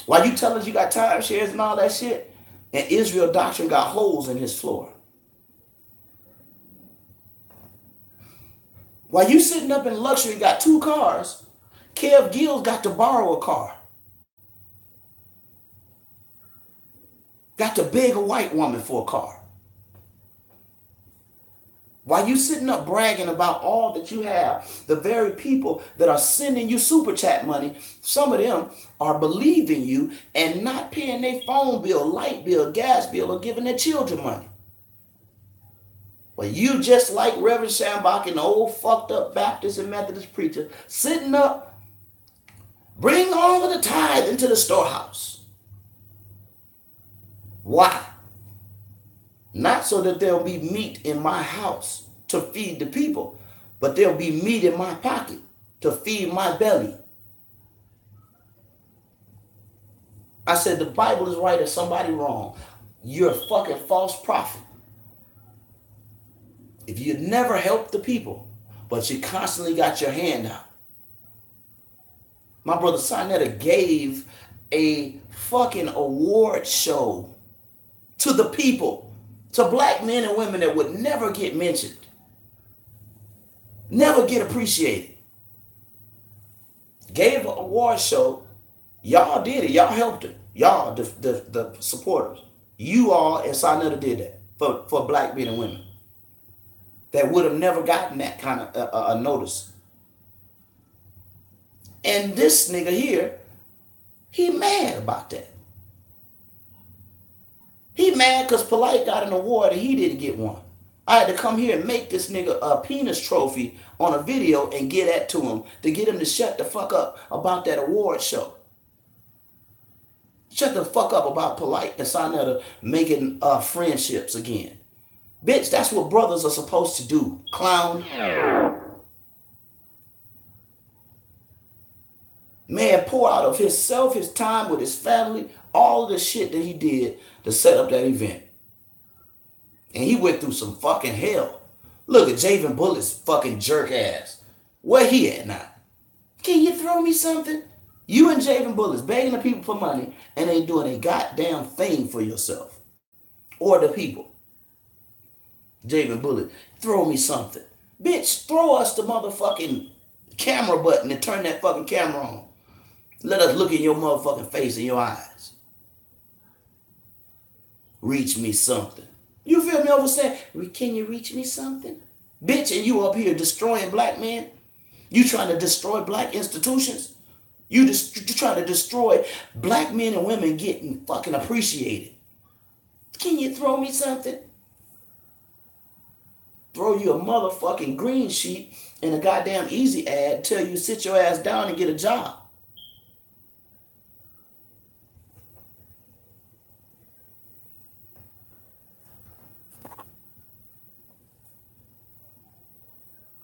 while you telling us you got timeshares and all that shit, and Israel doctrine got holes in his floor. While you sitting up in luxury, got 2 cars, Kev Gills got to borrow a car. Got to beg a white woman for a car. While you sitting up bragging about all that you have, the very people that are sending you super chat money, some of them are believing you and not paying their phone bill, light bill, gas bill, or giving their children money. Well, you just like Reverend Shambach and the old fucked up Baptist and Methodist preacher sitting up, bring all of the tithe into the storehouse. Why? Not so that there'll be meat in my house, to feed the people, but there'll be meat in my pocket to feed my belly. I said the Bible is right and somebody wrong. You're a fucking false prophet. If you never helped the people, but you constantly got your hand out. My brother Sinetta gave a fucking award show to the people, to black men and women that would never get mentioned, never get appreciated. Gave an award show. Y'all did it. Y'all helped it. Y'all, the supporters. You all and Sinetta did that for black men and women that would have never gotten that kind of notice. And this nigga here, he mad about that. He mad because Polite got an award and he didn't get one. I had to come here and make this nigga a penis trophy on a video and get that to him to get him to shut the fuck up about that award show. Shut the fuck up about Polite and Sinetta making friendships again. Bitch, that's what brothers are supposed to do. Clown. Man, pour out of himself, his time with his family, all the shit that he did to set up that event. And he went through some fucking hell. Look at Javen Bullett's fucking jerk ass. Where he at now? Can you throw me something? You and Javen Bullett's begging the people for money and ain't doing a goddamn thing for yourself or the people. Javen Bullett, throw me something. Bitch, throw us the motherfucking camera button and turn that fucking camera on. Let us look in your motherfucking face and your eyes. Reach me something. You feel me over saying, can you reach me something? Bitch, and you up here destroying black men? You trying to destroy black institutions? You trying to destroy black men and women getting fucking appreciated. Can you throw me something? Throw you a motherfucking green sheet and a goddamn easy ad, tell you sit your ass down and get a job.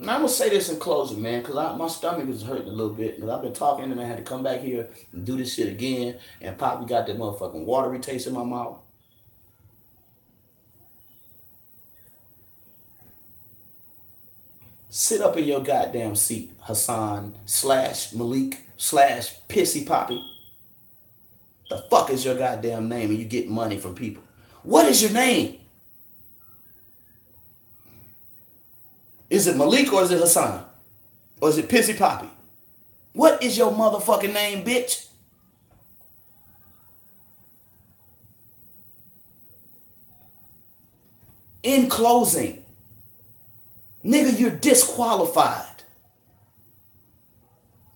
And I'm going to say this in closing, man, because my stomach is hurting a little bit. Because I've been talking and I had to come back here and do this shit again. And Poppy got that motherfucking watery taste in my mouth. Sit up in your goddamn seat, Hassan / Malik / Pissy Poppy. The fuck is your goddamn name and you get money from people? What is your name? Is it Malik or is it Hassan? Or is it Pissy Poppy? What is your motherfucking name, bitch? In closing, nigga, you're disqualified.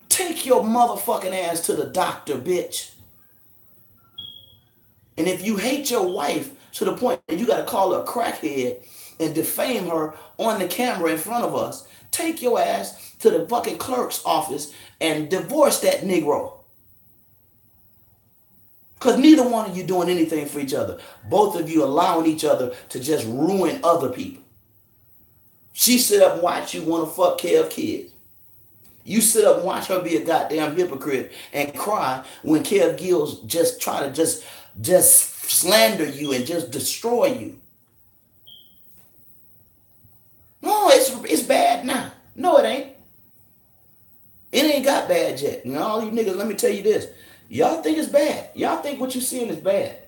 Take your motherfucking ass to the doctor, bitch. And if you hate your wife to the point that you got to call her a crackhead and defame her on the camera in front of us, take your ass to the fucking clerk's office and divorce that Negro. Because neither one of you doing anything for each other. Both of you allowing each other to just ruin other people. She sit up and watch you want to fuck Kev-Kev. You sit up and watch her be a goddamn hypocrite and cry when Kev Gills just try to just slander you and just destroy you. No, it's bad now. No, it ain't. It ain't got bad yet. And all you niggas, let me tell you this. Y'all think it's bad. Y'all think what you seeing is bad.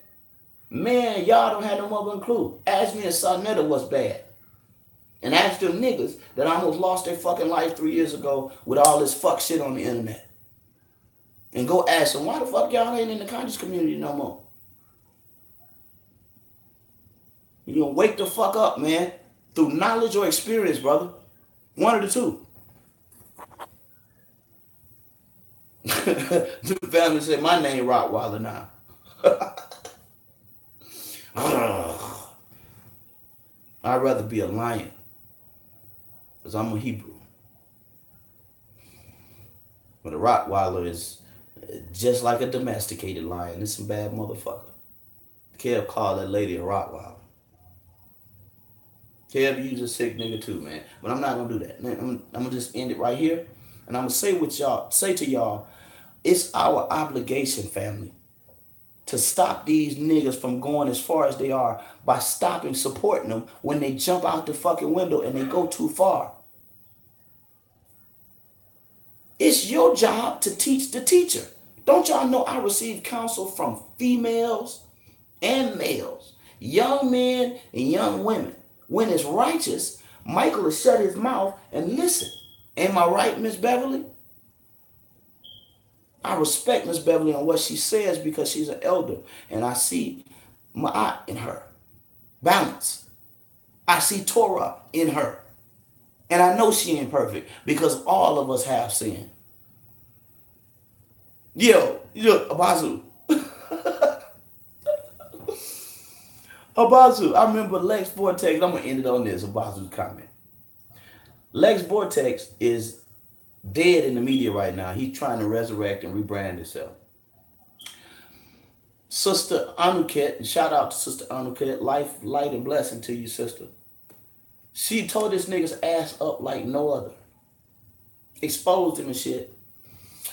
Man, y'all don't have no motherfucking clue. Ask me and Sonetta what's bad. And ask them niggas that almost lost their fucking life 3 years ago with all this fuck shit on the internet. And go ask them, why the fuck y'all ain't in the conscious community no more? You gonna wake the fuck up, man. Through knowledge or experience, brother. One of the two. The family said my name Rottweiler now. I'd rather be a lion. Because I'm a Hebrew. But a Rottweiler is just like a domesticated lion. It's some bad motherfucker. Kev called that lady a Rottweiler. Kev, you a sick nigga too, man. But I'm not gonna do that. I'm gonna just end it right here, and I'm gonna say to y'all, it's our obligation, family, to stop these niggas from going as far as they are by stopping supporting them when they jump out the fucking window and they go too far. It's your job to teach the teacher. Don't y'all know I receive counsel from females and males, young men and young women. When it's righteous, Michael will shut his mouth and listen. Am I right, Miss Beverly? I respect Miss Beverly on what she says because she's an elder, and I see Ma'at in her. Balance. I see Torah in her. And I know she ain't perfect because all of us have sin. Yo, Abazu. Abazu, I remember Lex Vortex. I'm going to end it on this, Abazu's comment. Lex Vortex is dead in the media right now. He's trying to resurrect and rebrand himself. Sister Anuket, shout out to Sister Anuket, life, light, and blessing to you, sister. She tore this nigga's ass up like no other. Exposed him and shit.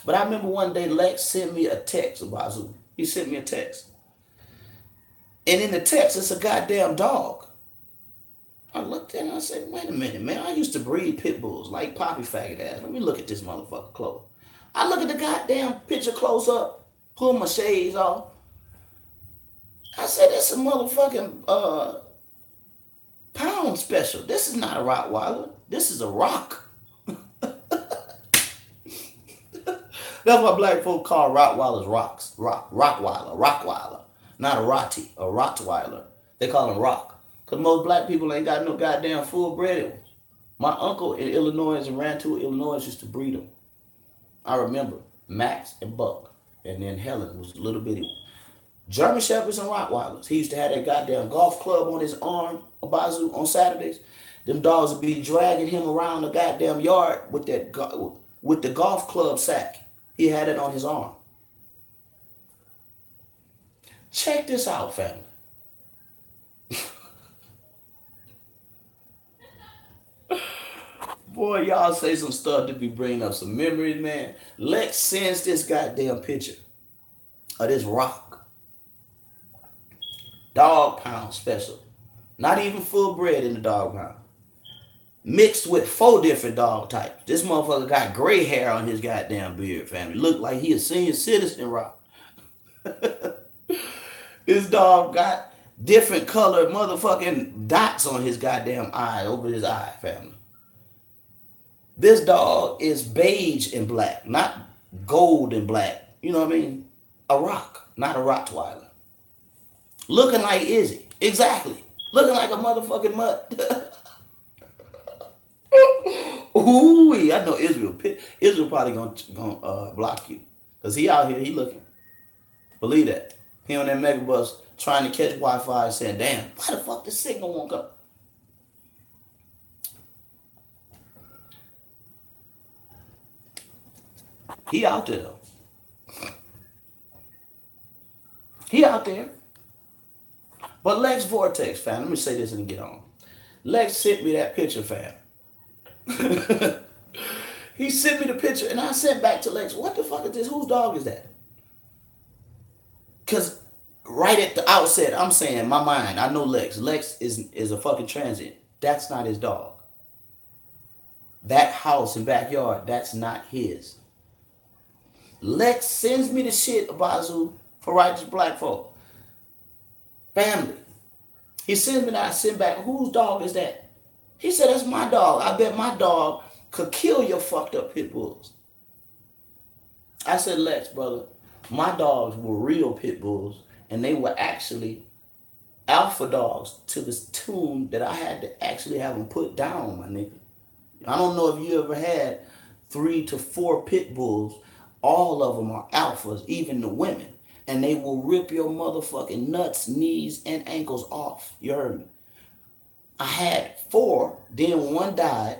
But I remember one day Lex sent me a text, Abazu. He sent me a text. And in the text, it's a goddamn dog. I looked at it and I said, wait a minute, man. I used to breed pit bulls like Poppy faggot ass. Let me look at this motherfucker close. I look at the goddamn picture close up, pull my shades off. I said, that's a motherfucking pound special. This is not a Rottweiler. This is a rock. That's why black folk call Rottweilers rocks. Rockweiler. Not a Rottie, a Rottweiler. They call them rock. Because most black people ain't got no goddamn full-bred ones. My uncle in Illinois and Rantoul, Illinois used to breed them. I remember Max and Buck. And then Helen was a little bitty one. German Shepherds and Rottweilers. He used to have that goddamn golf club on his arm, Abazu, on Saturdays. Them dogs would be dragging him around the goddamn yard with the golf club sack. He had it on his arm. Check this out, family. Boy, y'all say some stuff to be bringing up some memories, man. Lex sends this goddamn picture of this rock. Dog pound special. Not even full bred in the dog pound. Mixed with 4 different dog types. This motherfucker got gray hair on his goddamn beard, family. Look like he a senior citizen rock. This dog got different colored motherfucking dots on his goddamn eye, over his eye, family. This dog is beige and black, not gold and black. You know what I mean? A rock, not a Rottweiler. Looking like Izzy. Exactly. Looking like a motherfucking mutt. Ooh, I know Israel probably gonna block you. Because he out here, he looking. Believe that. He on that megabus trying to catch Wi-Fi and saying, damn, why the fuck this signal won't come? He out there though. He out there. But Lex Vortex, fam, let me say this and get on. Lex sent me that picture, fam. He sent me the picture and I sent back to Lex, what the fuck is this? Whose dog is that? Because right at the outset, I'm saying in my mind, I know Lex. Lex is a fucking transient. That's not his dog. That house and backyard, that's not his. Lex sends me the shit, Abazu, for righteous black folk. Family. He sends me that, I send back, whose dog is that? He said, that's my dog. I bet my dog could kill your fucked up pit bulls. I said, Lex, brother, my dogs were real pit bulls, and they were actually alpha dogs to this tune that I had to actually have them put down, my nigga. I don't know if you ever had 3 to 4 pit bulls. All of them are alphas, even the women. And they will rip your motherfucking nuts, knees, and ankles off. You heard me? I had 4, then one died,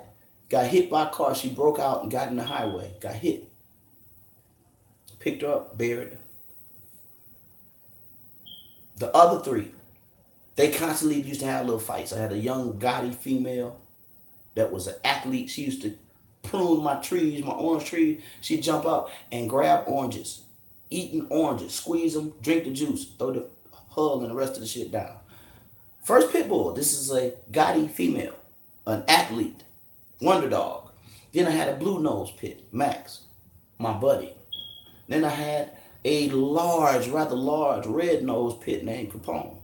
got hit by a car. She broke out and got in the highway, got hit. Picked her up, buried her. The other 3 They constantly used to have little fights. I had a young gaudy female that was an athlete. She used to prune my trees, my orange tree. She'd jump up and grab oranges, eating oranges, squeeze them, drink the juice, throw the hull and the rest of the shit down. First pit bull. This is a gaudy female, an athlete, wonder dog. Then I had a blue nose pit, Max, my buddy. Then I had a large, rather large red nose pit named Capone.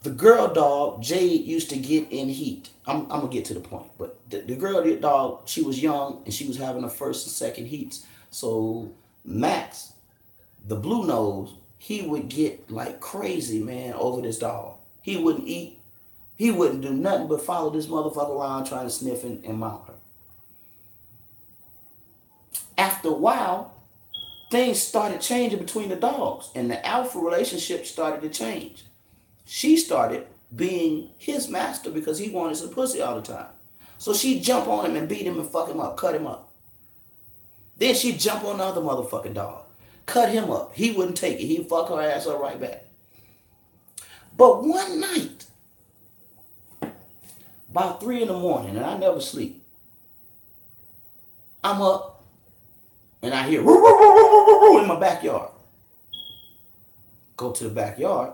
The girl dog, Jade, used to get in heat. I'm going to get to the point. But the girl dog, she was young and she was having her first and second heats. So Max, the blue nose, he would get like crazy, man, over this dog. He wouldn't eat. He wouldn't do nothing but follow this motherfucker around trying to sniff and mount her. After a while, things started changing between the dogs and the alpha relationship started to change. She started being his master because he wanted some pussy all the time. So she'd jump on him and beat him and fuck him up, cut him up. Then she'd jump on the other motherfucking dog, cut him up. He wouldn't take it. He'd fuck her ass up right back. But one night, about 3 in the morning, and I never sleep, I'm up and I hear woo, woo, woo, woo, woo, woo in my backyard. Go to the backyard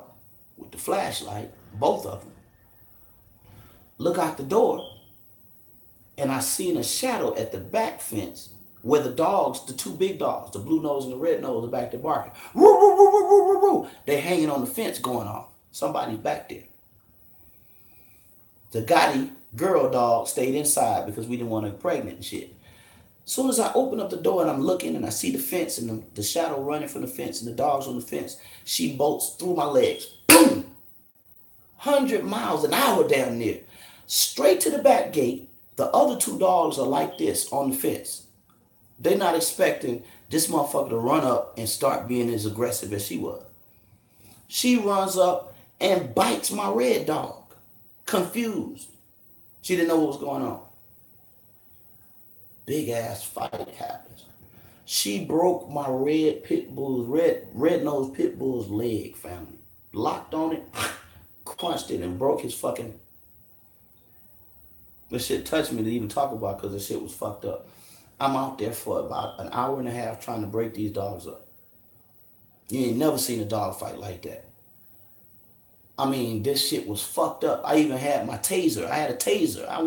with the flashlight, both of them. Look out the door, and I seen a shadow at the back fence where the dogs, the two big dogs, the blue nose and the red nose, are back there barking. Woo, woo, woo, woo, woo, woo, woo. They hanging on the fence going off. Somebody's back there. The Gotti girl dog stayed inside because we didn't want her pregnant and shit. As soon as I open up the door and I'm looking and I see the fence and the shadow running from the fence and the dogs on the fence, she bolts through my legs. Boom! 100 miles an hour down there. Straight to the back gate. The other two dogs are like this on the fence. They're not expecting this motherfucker to run up and start being as aggressive as she was. She runs up and bites my red dog. Confused. She didn't know what was going on. Big ass fight happens. She broke my red nose pit bull's leg, family. Locked on it, crunched it, and broke his fucking. This shit touched me to even talk about because the shit was fucked up. I'm out there for about an hour and a half trying to break these dogs up. You ain't never seen a dog fight like that. I mean, this shit was fucked up. I even had my taser. I had a taser. I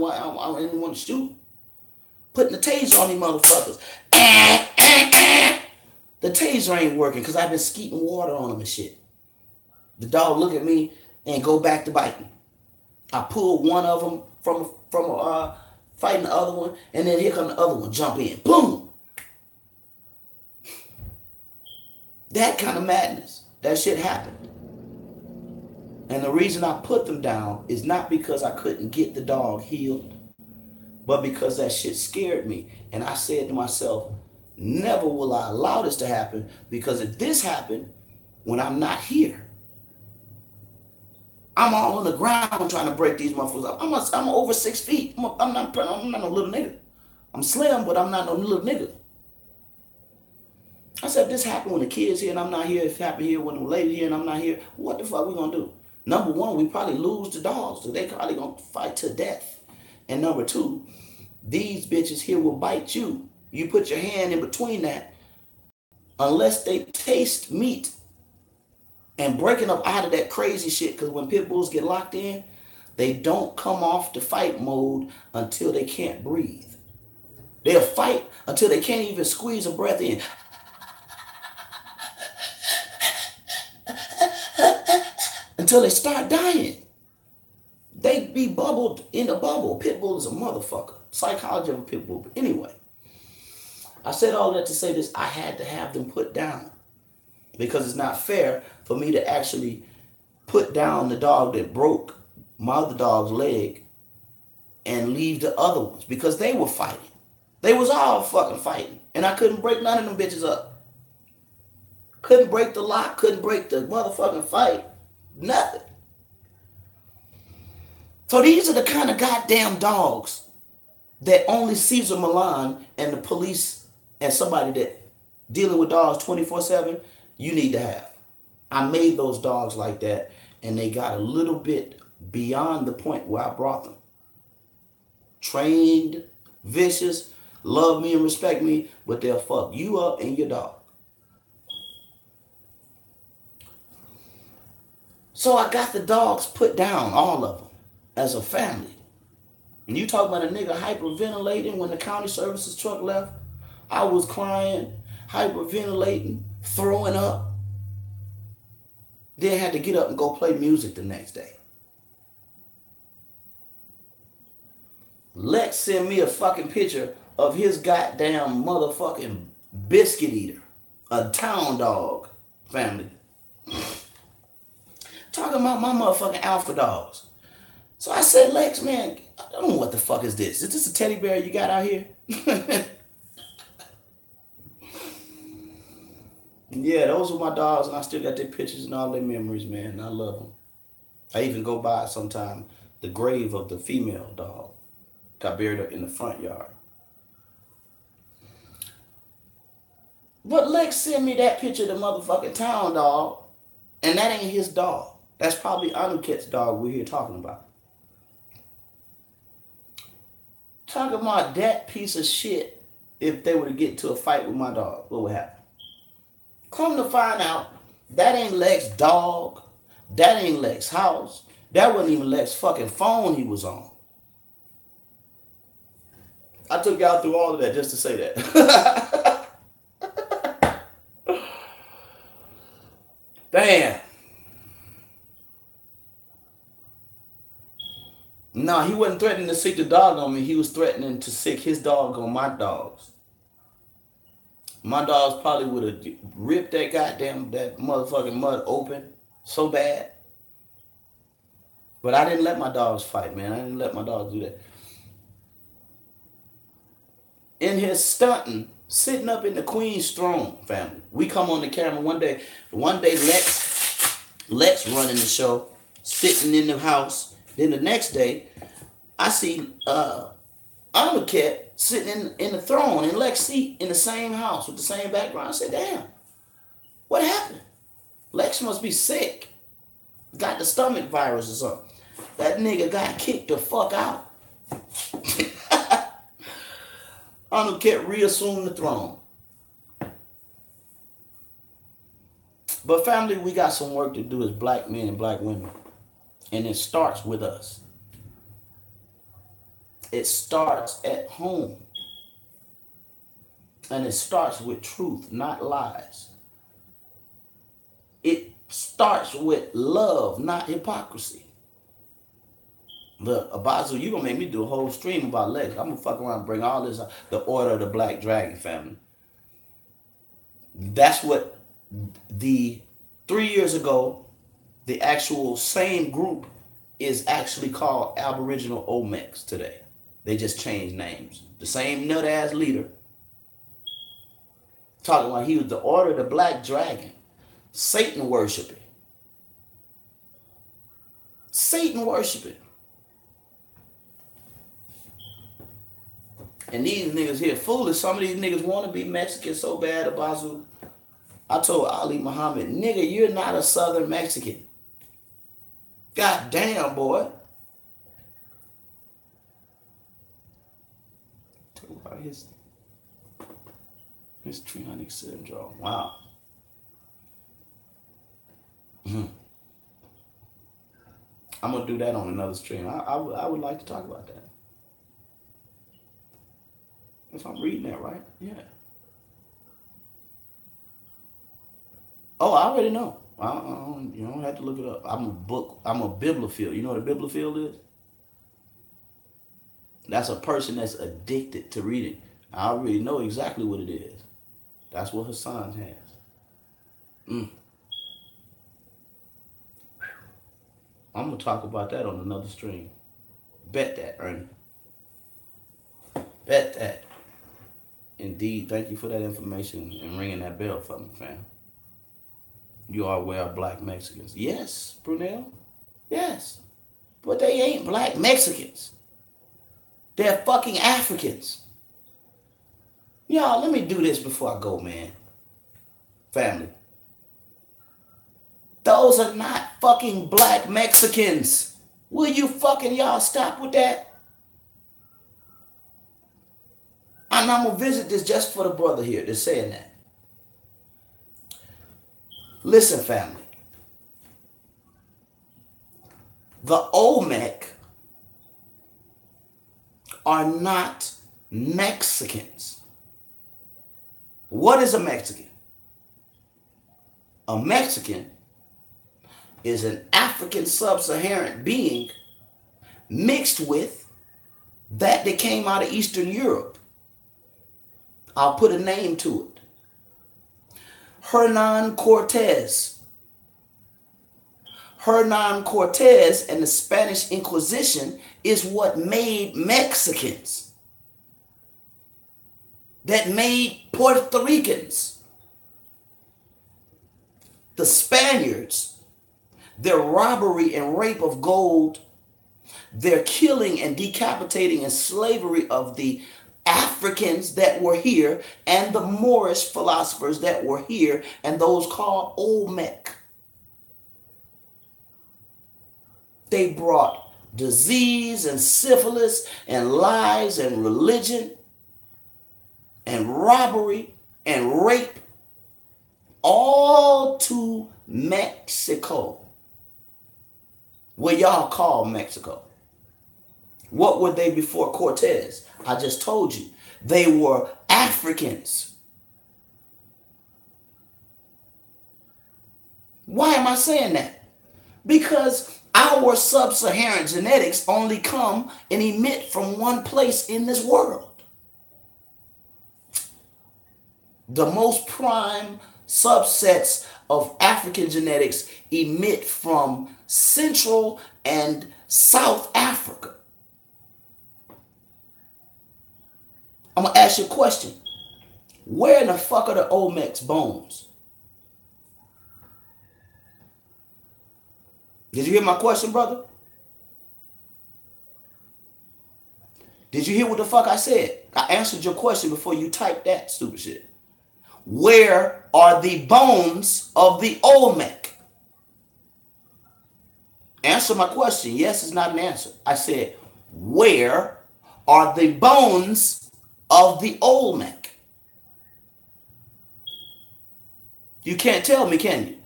didn't want to shoot. Putting the taser on these motherfuckers. The taser ain't working because I've been skeeting water on them and shit. The dog look at me and go back to biting. I pulled one of them from fighting the other one, and then here come the other one, jump in. Boom! That kind of madness. That shit happened. And the reason I put them down is not because I couldn't get the dog healed, but because that shit scared me. And I said to myself, never will I allow this to happen, because if this happened when I'm not here, I'm all on the ground trying to break these motherfuckers up. I'm over 6 feet. I'm not no little nigga. I'm slim, but I'm not no little nigga. I said, if this happened when the kid's here and I'm not here, if it happened here when the lady's here and I'm not here, what the fuck we gonna do? Number one, we probably lose the dogs. So they probably gonna fight to death. And number two, these bitches here will bite you. You put your hand in between that, unless they taste meat and breaking up out of that crazy shit, because when pit bulls get locked in, they don't come off the fight mode until they can't breathe. They'll fight until they can't even squeeze a breath in. Until they start dying. They be bubbled in a bubble. Pit bull is a motherfucker. Psychology of a pit bull. But anyway, I said all that to say this. I had to have them put down, because it's not fair for me to actually put down the dog that broke my other dog's leg and leave the other ones, because they were fighting. They was all fucking fighting. And I couldn't break none of them bitches up. Couldn't break the lock. Couldn't break the motherfucking fight. Nothing. So these are the kind of goddamn dogs that only Caesar Milan and the police and somebody that dealing with dogs 24/7, you need to have. I made those dogs like that, and they got a little bit beyond the point where I brought them. Trained, vicious, love me and respect me, but they'll fuck you up and your dog. So I got the dogs put down, all of them, as a family. And you talk about a nigga hyperventilating when the county services truck left. I was crying, hyperventilating, throwing up. Then had to get up and go play music the next day. Lex sent me a fucking picture of his goddamn motherfucking biscuit eater. A town dog family. Talking about my motherfucking alpha dogs. So I said, Lex, man, I don't know what the fuck is this. Is this a teddy bear you got out here? Yeah, those were my dogs, and I still got their pictures and all their memories, man. And I love them. I even go by sometime the grave of the female dog. Got buried up in the front yard. But Lex sent me that picture of the motherfucking town dog, and that ain't his dog. That's probably Anuket's dog we're here talking about. Talking about that piece of shit, if they were to get into a fight with my dog, what would happen? Come to find out, that ain't Lex's dog. That ain't Lex's house. That wasn't even Lex's fucking phone he was on. I took y'all through all of that just to say that. Damn. No, he wasn't threatening to sick the dog on me. He was threatening to sick his dog on my dogs. My dogs probably would have ripped that motherfucking mud open so bad. But I didn't let my dogs fight, man. I didn't let my dogs do that. In his stunting, sitting up in the Queen's throne, family. We come on the camera one day. Lex running the show, sitting in the house. Then the next day, I see Amaket sitting in the throne in Lex's seat in the same house with the same background. I said, damn, what happened? Lex must be sick. Got the stomach virus or something. That nigga got kicked the fuck out. Amaket reassumed the throne. But family, we got some work to do as black men and black women. And it starts with us. It starts at home. And it starts with truth, not lies. It starts with love, not hypocrisy. Look, Abazu, you gonna make me do a whole stream about Lex. I'm gonna fuck around and bring all this, the Order of the Black Dragon family. That's what 3 years ago, the actual same group is actually called Aboriginal Olmecs today. They just changed names. The same nut-ass leader talking about he was the Order of the Black Dragon. Satan worshiping. Satan worshiping. And these niggas here foolish. Some of these niggas want to be Mexican so bad, Abazu. I told Ali Muhammad, nigga, you're not a Southern Mexican. God damn, boy. Talk about his trionic syndrome. Wow. I'm going to do that on another stream. I would like to talk about that. If I'm reading that right, yeah. Oh, I already know. You don't have to look it up. I'm a bibliophile. You know what a bibliophile is? That's a person that's addicted to reading. I already know exactly what it is. That's what Hassan has. I'm going to talk about that on another stream. Bet that, Ernie. Bet that. Indeed, thank you for that information and ringing that bell for me, fam. You are aware of black Mexicans. Yes, Brunel. Yes. But they ain't black Mexicans. They're fucking Africans. Y'all, let me do this before I go, man. Family. Those are not fucking black Mexicans. Will you fucking y'all stop with that? And I'm going to visit this just for the brother here that's saying that. Listen, family. The Olmec are not Mexicans. What is a Mexican? A Mexican is an African sub-Saharan being mixed with that came out of Eastern Europe. I'll put a name to it. Hernan Cortez. Hernan Cortez and the Spanish Inquisition is what made Mexicans. That made Puerto Ricans. The Spaniards, their robbery and rape of gold, their killing and decapitating and slavery of the Africans that were here and the Moorish philosophers that were here and those called Olmec. They brought disease and syphilis and lies and religion and robbery and rape all to Mexico, where y'all call Mexico. What were they before Cortez? I just told you. They were Africans. Why am I saying that? Because our sub-Saharan genetics only come and emit from one place in this world. The most prime subsets of African genetics emit from Central and South Africa. I'm going to ask you a question. Where in the fuck are the Olmec's bones? Did you hear my question, brother? Did you hear what the fuck I said? I answered your question before you typed that stupid shit. Where are the bones of the Olmec? Answer my question. Yes is not an answer. I said, where are the bones of the Olmec? You can't tell me, can you?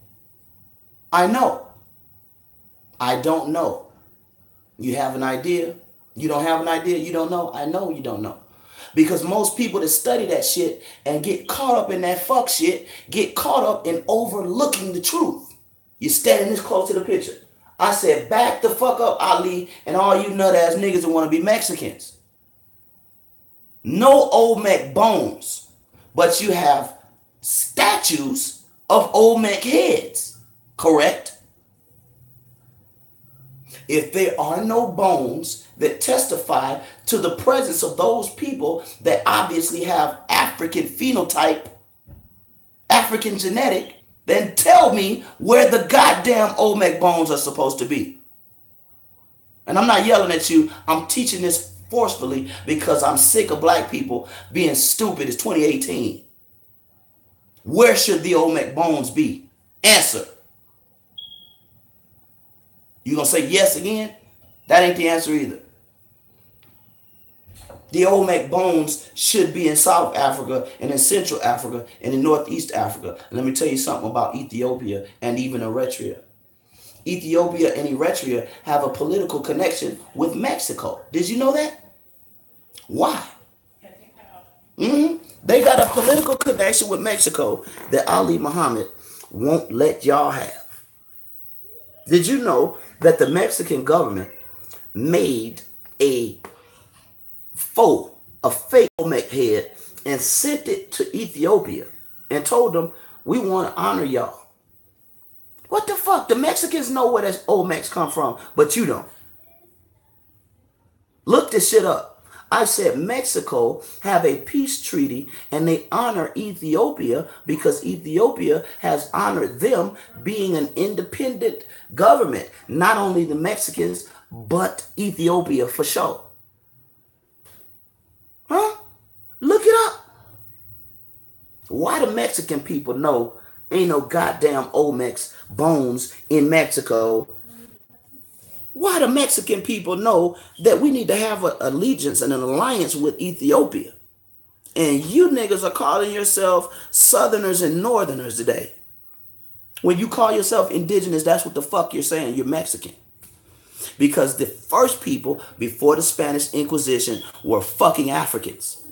I know. I don't know. You have an idea? You don't have an idea? You don't know? I know you don't know. Because most people that study that shit and get caught up in that fuck shit get caught up in overlooking the truth. You're standing this close to the picture. I said, back the fuck up, Ali, and all you nut ass niggas that want to be Mexicans. No Olmec bones, but you have statues of Olmec heads, correct? If there are no bones that testify to the presence of those people that obviously have African phenotype, African genetic, then tell me where the goddamn Olmec bones are supposed to be. And I'm not yelling at you. I'm teaching this forcefully because I'm sick of black people being stupid. It's 2018. Where should the Olmec bones be? Answer. You gonna say yes again? That ain't the answer either. The Olmec bones should be in South Africa and in Central Africa and in Northeast Africa. And let me tell you something about Ethiopia and even Eritrea. Ethiopia and Eritrea have a political connection with Mexico. Did you know that? Why? They got a political connection with Mexico that Ali Muhammad won't let y'all have. Did you know that the Mexican government made a fake Olmec head and sent it to Ethiopia and told them, we want to honor y'all? What the fuck? The Mexicans know where that Olmecs come from, but you don't. Look this shit up. I said Mexico have a peace treaty and they honor Ethiopia because Ethiopia has honored them being an independent government. Not only the Mexicans, but Ethiopia for sure. Huh? Look it up. Why do Mexican people know Ain't no goddamn Olmecs bones in Mexico. Why do Mexican people know that we need to have an allegiance and an alliance with Ethiopia? And you niggas are calling yourself Southerners and Northerners today. When you call yourself indigenous, that's what the fuck you're saying. You're Mexican. Because the first people before the Spanish Inquisition were fucking Africans.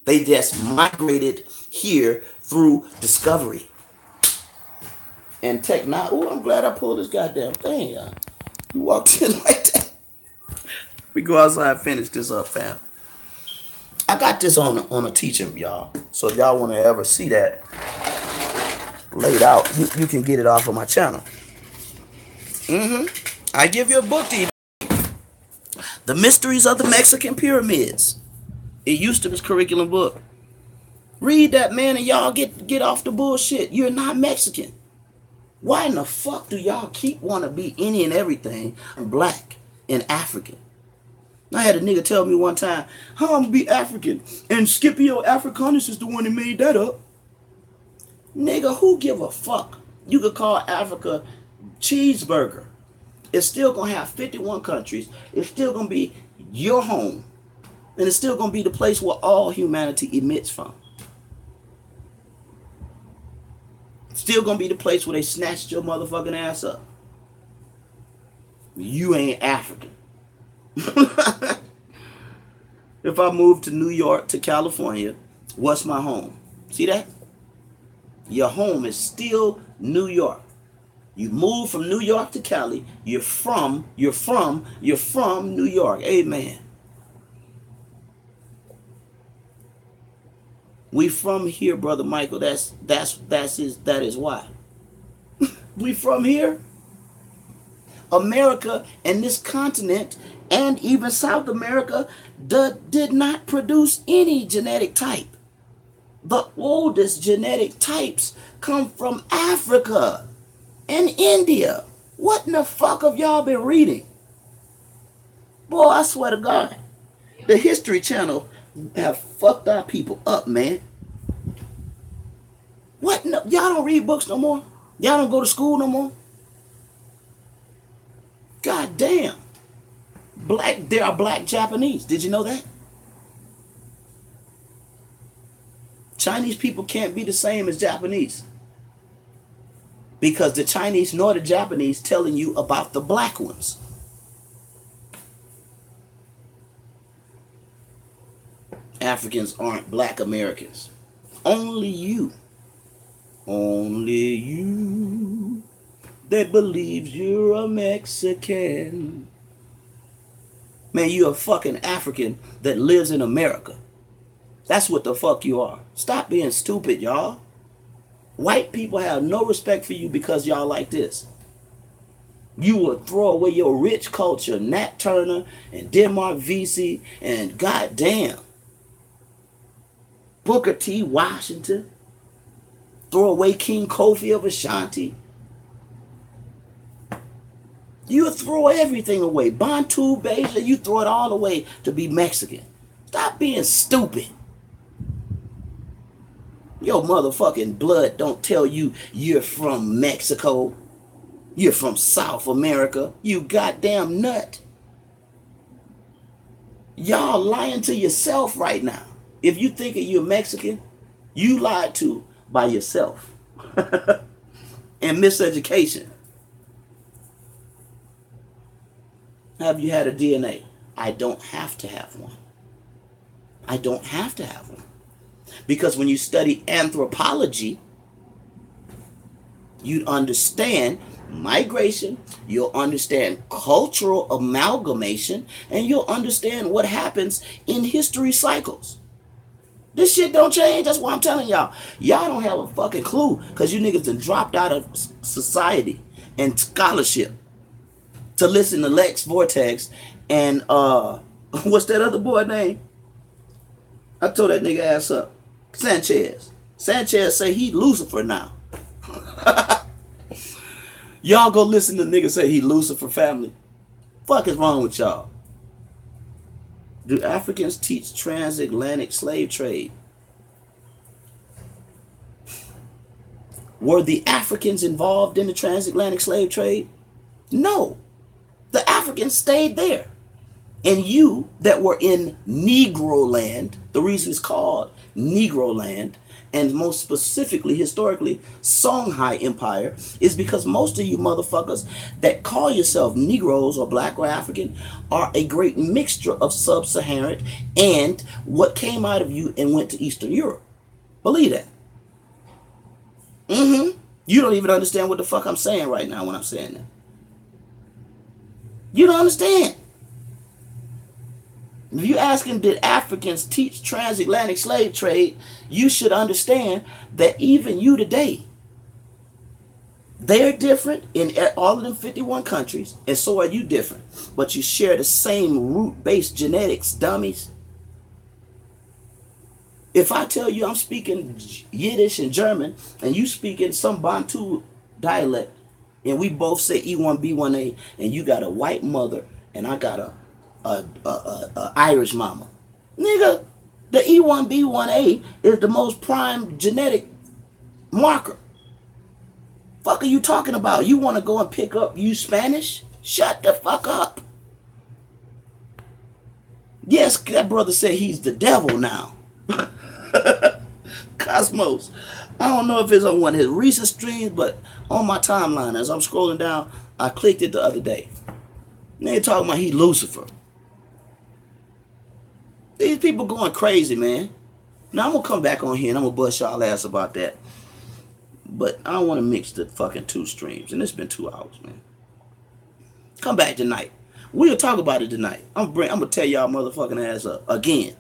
They just migrated here through discovery. And technology. Oh, I'm glad I pulled this goddamn thing, y'all. You walked in like that. We go outside and finish this up, fam. I got this on a teaching, y'all. So if y'all want to ever see that laid out, you can get it off of my channel. I give you a book to you. The Mysteries of the Mexican Pyramids. It used to be this curriculum book. Read that, man, and y'all get off the bullshit. You're not Mexican. Why in the fuck do y'all keep want to be any and everything black and African? I had a nigga tell me one time, how I'm gonna be African? And Scipio Africanus is the one that made that up. Nigga, who give a fuck? You could call Africa cheeseburger. It's still gonna have 51 countries. It's still gonna be your home. And it's still gonna be the place where all humanity emits from. Still gonna be the place where they snatched your motherfucking ass up. You ain't African. If I move to New York, to California, what's my home? See that? Your home is still New York. You move from New York to Cali, you're from New York. Amen. We from here, Brother Michael. That is why. We from here. America and this continent and even South America did not produce any genetic type. The oldest genetic types come from Africa and India. What in the fuck have y'all been reading? Boy, I swear to God, the History Channel have fucked our people up, man. What? No, y'all don't read books no more? Y'all don't go to school no more? God damn. There are black Japanese. Did you know that? Chinese people can't be the same as Japanese. Because the Chinese nor the Japanese telling you about the black ones. Africans aren't black Americans. Only you that believes you're a Mexican. Man, you're a fucking African that lives in America. That's what the fuck you are. Stop being stupid, y'all. White people have no respect for you because y'all like this. You will throw away your rich culture, Nat Turner and Denmark Vesey and goddamn Booker T. Washington. Throw away King Kofi of Ashanti. You throw everything away. Bantu, Beja, you throw it all away to be Mexican. Stop being stupid. Your motherfucking blood don't tell you you're from Mexico. You're from South America. You goddamn nut. Y'all lying to yourself right now. If you think you're Mexican, you lied to by yourself. And miseducation. Have you had a DNA? I don't have to have one. I don't have to have one. Because when you study anthropology, you understand migration, you'll understand cultural amalgamation, and you'll understand what happens in history cycles. This shit don't change. That's why I'm telling y'all. Y'all don't have a fucking clue because you niggas done dropped out of society and scholarship to listen to Lex Vortex and what's that other boy name? I told that nigga ass up. Sanchez. Sanchez say he Lucifer now. Y'all go listen to niggas say he Lucifer family. Fuck is wrong with y'all? Do Africans teach transatlantic slave trade? Were the Africans involved in the transatlantic slave trade? No. The Africans stayed there. And you that were in Negro land, the reason it's called Negro land, and most specifically, historically, Songhai Empire, is because most of you motherfuckers that call yourself Negroes or black or African are a great mixture of sub-Saharan and what came out of you and went to Eastern Europe. Believe that. You don't even understand what the fuck I'm saying right now when I'm saying that. You don't understand. If you're asking, did Africans teach transatlantic slave trade, you should understand that even you today, they're different in all of them 51 countries, and so are you different. But you share the same root-based genetics, dummies. If I tell you I'm speaking Yiddish and German, and you speaking some Bantu dialect, and we both say E1B1A, and you got a white mother, and I got a Irish mama. Nigga, the E1B1A is the most prime genetic marker. Fuck are you talking about? You want to go and pick up you Spanish? Shut the fuck up. Yes, that brother said he's the devil now. Cosmos. I don't know if it's on one of his recent streams, but on my timeline, as I'm scrolling down, I clicked it the other day. They talking about he Lucifer. These people going crazy, man. Now I'm gonna come back on here and I'm gonna bust y'all ass about that. But I don't want to mix the fucking two streams, and it's been 2 hours, man. Come back tonight. We'll talk about it tonight. I'm gonna tell y'all motherfucking ass up again.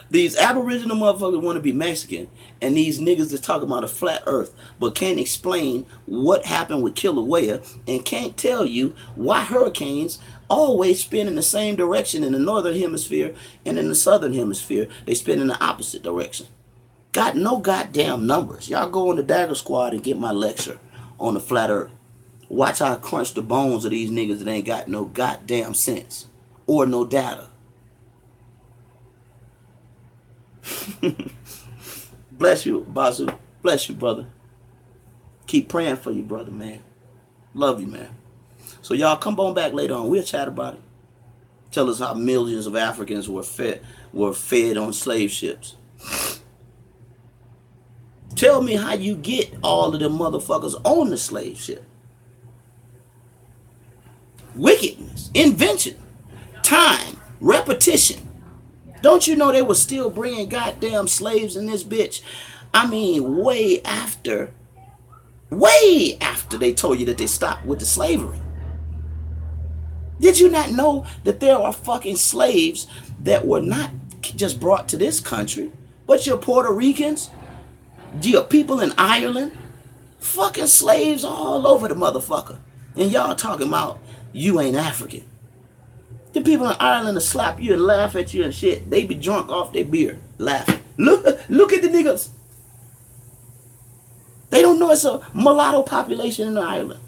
These Aboriginal motherfuckers want to be Mexican, and these niggas that talk about a flat earth but can't explain what happened with Kilauea and can't tell you why hurricanes always spin in the same direction in the northern hemisphere and in the southern hemisphere. They spin in the opposite direction. Got no goddamn numbers. Y'all go on the Dagger Squad and get my lecture on the flat earth. Watch how I crunch the bones of these niggas that ain't got no goddamn sense or no data. Bless you, Basu. Bless you, brother. Keep praying for you, brother, man. Love you, man. So y'all come on back later on. We'll chat about it. Tell us how millions of Africans were fed on slave ships. Tell me how you get all of them motherfuckers on the slave ship. Wickedness, invention, time, repetition. Don't you know they were still bringing goddamn slaves in this bitch? I mean, way after they told you that they stopped with the slavery. Did you not know that there are fucking slaves that were not just brought to this country, but your Puerto Ricans, your people in Ireland, fucking slaves all over the motherfucker. And y'all talking about you ain't African. The people in Ireland will slap you and laugh at you and shit. They be drunk off their beer, laughing. Look at the niggas. They don't know it's a mulatto population in Ireland.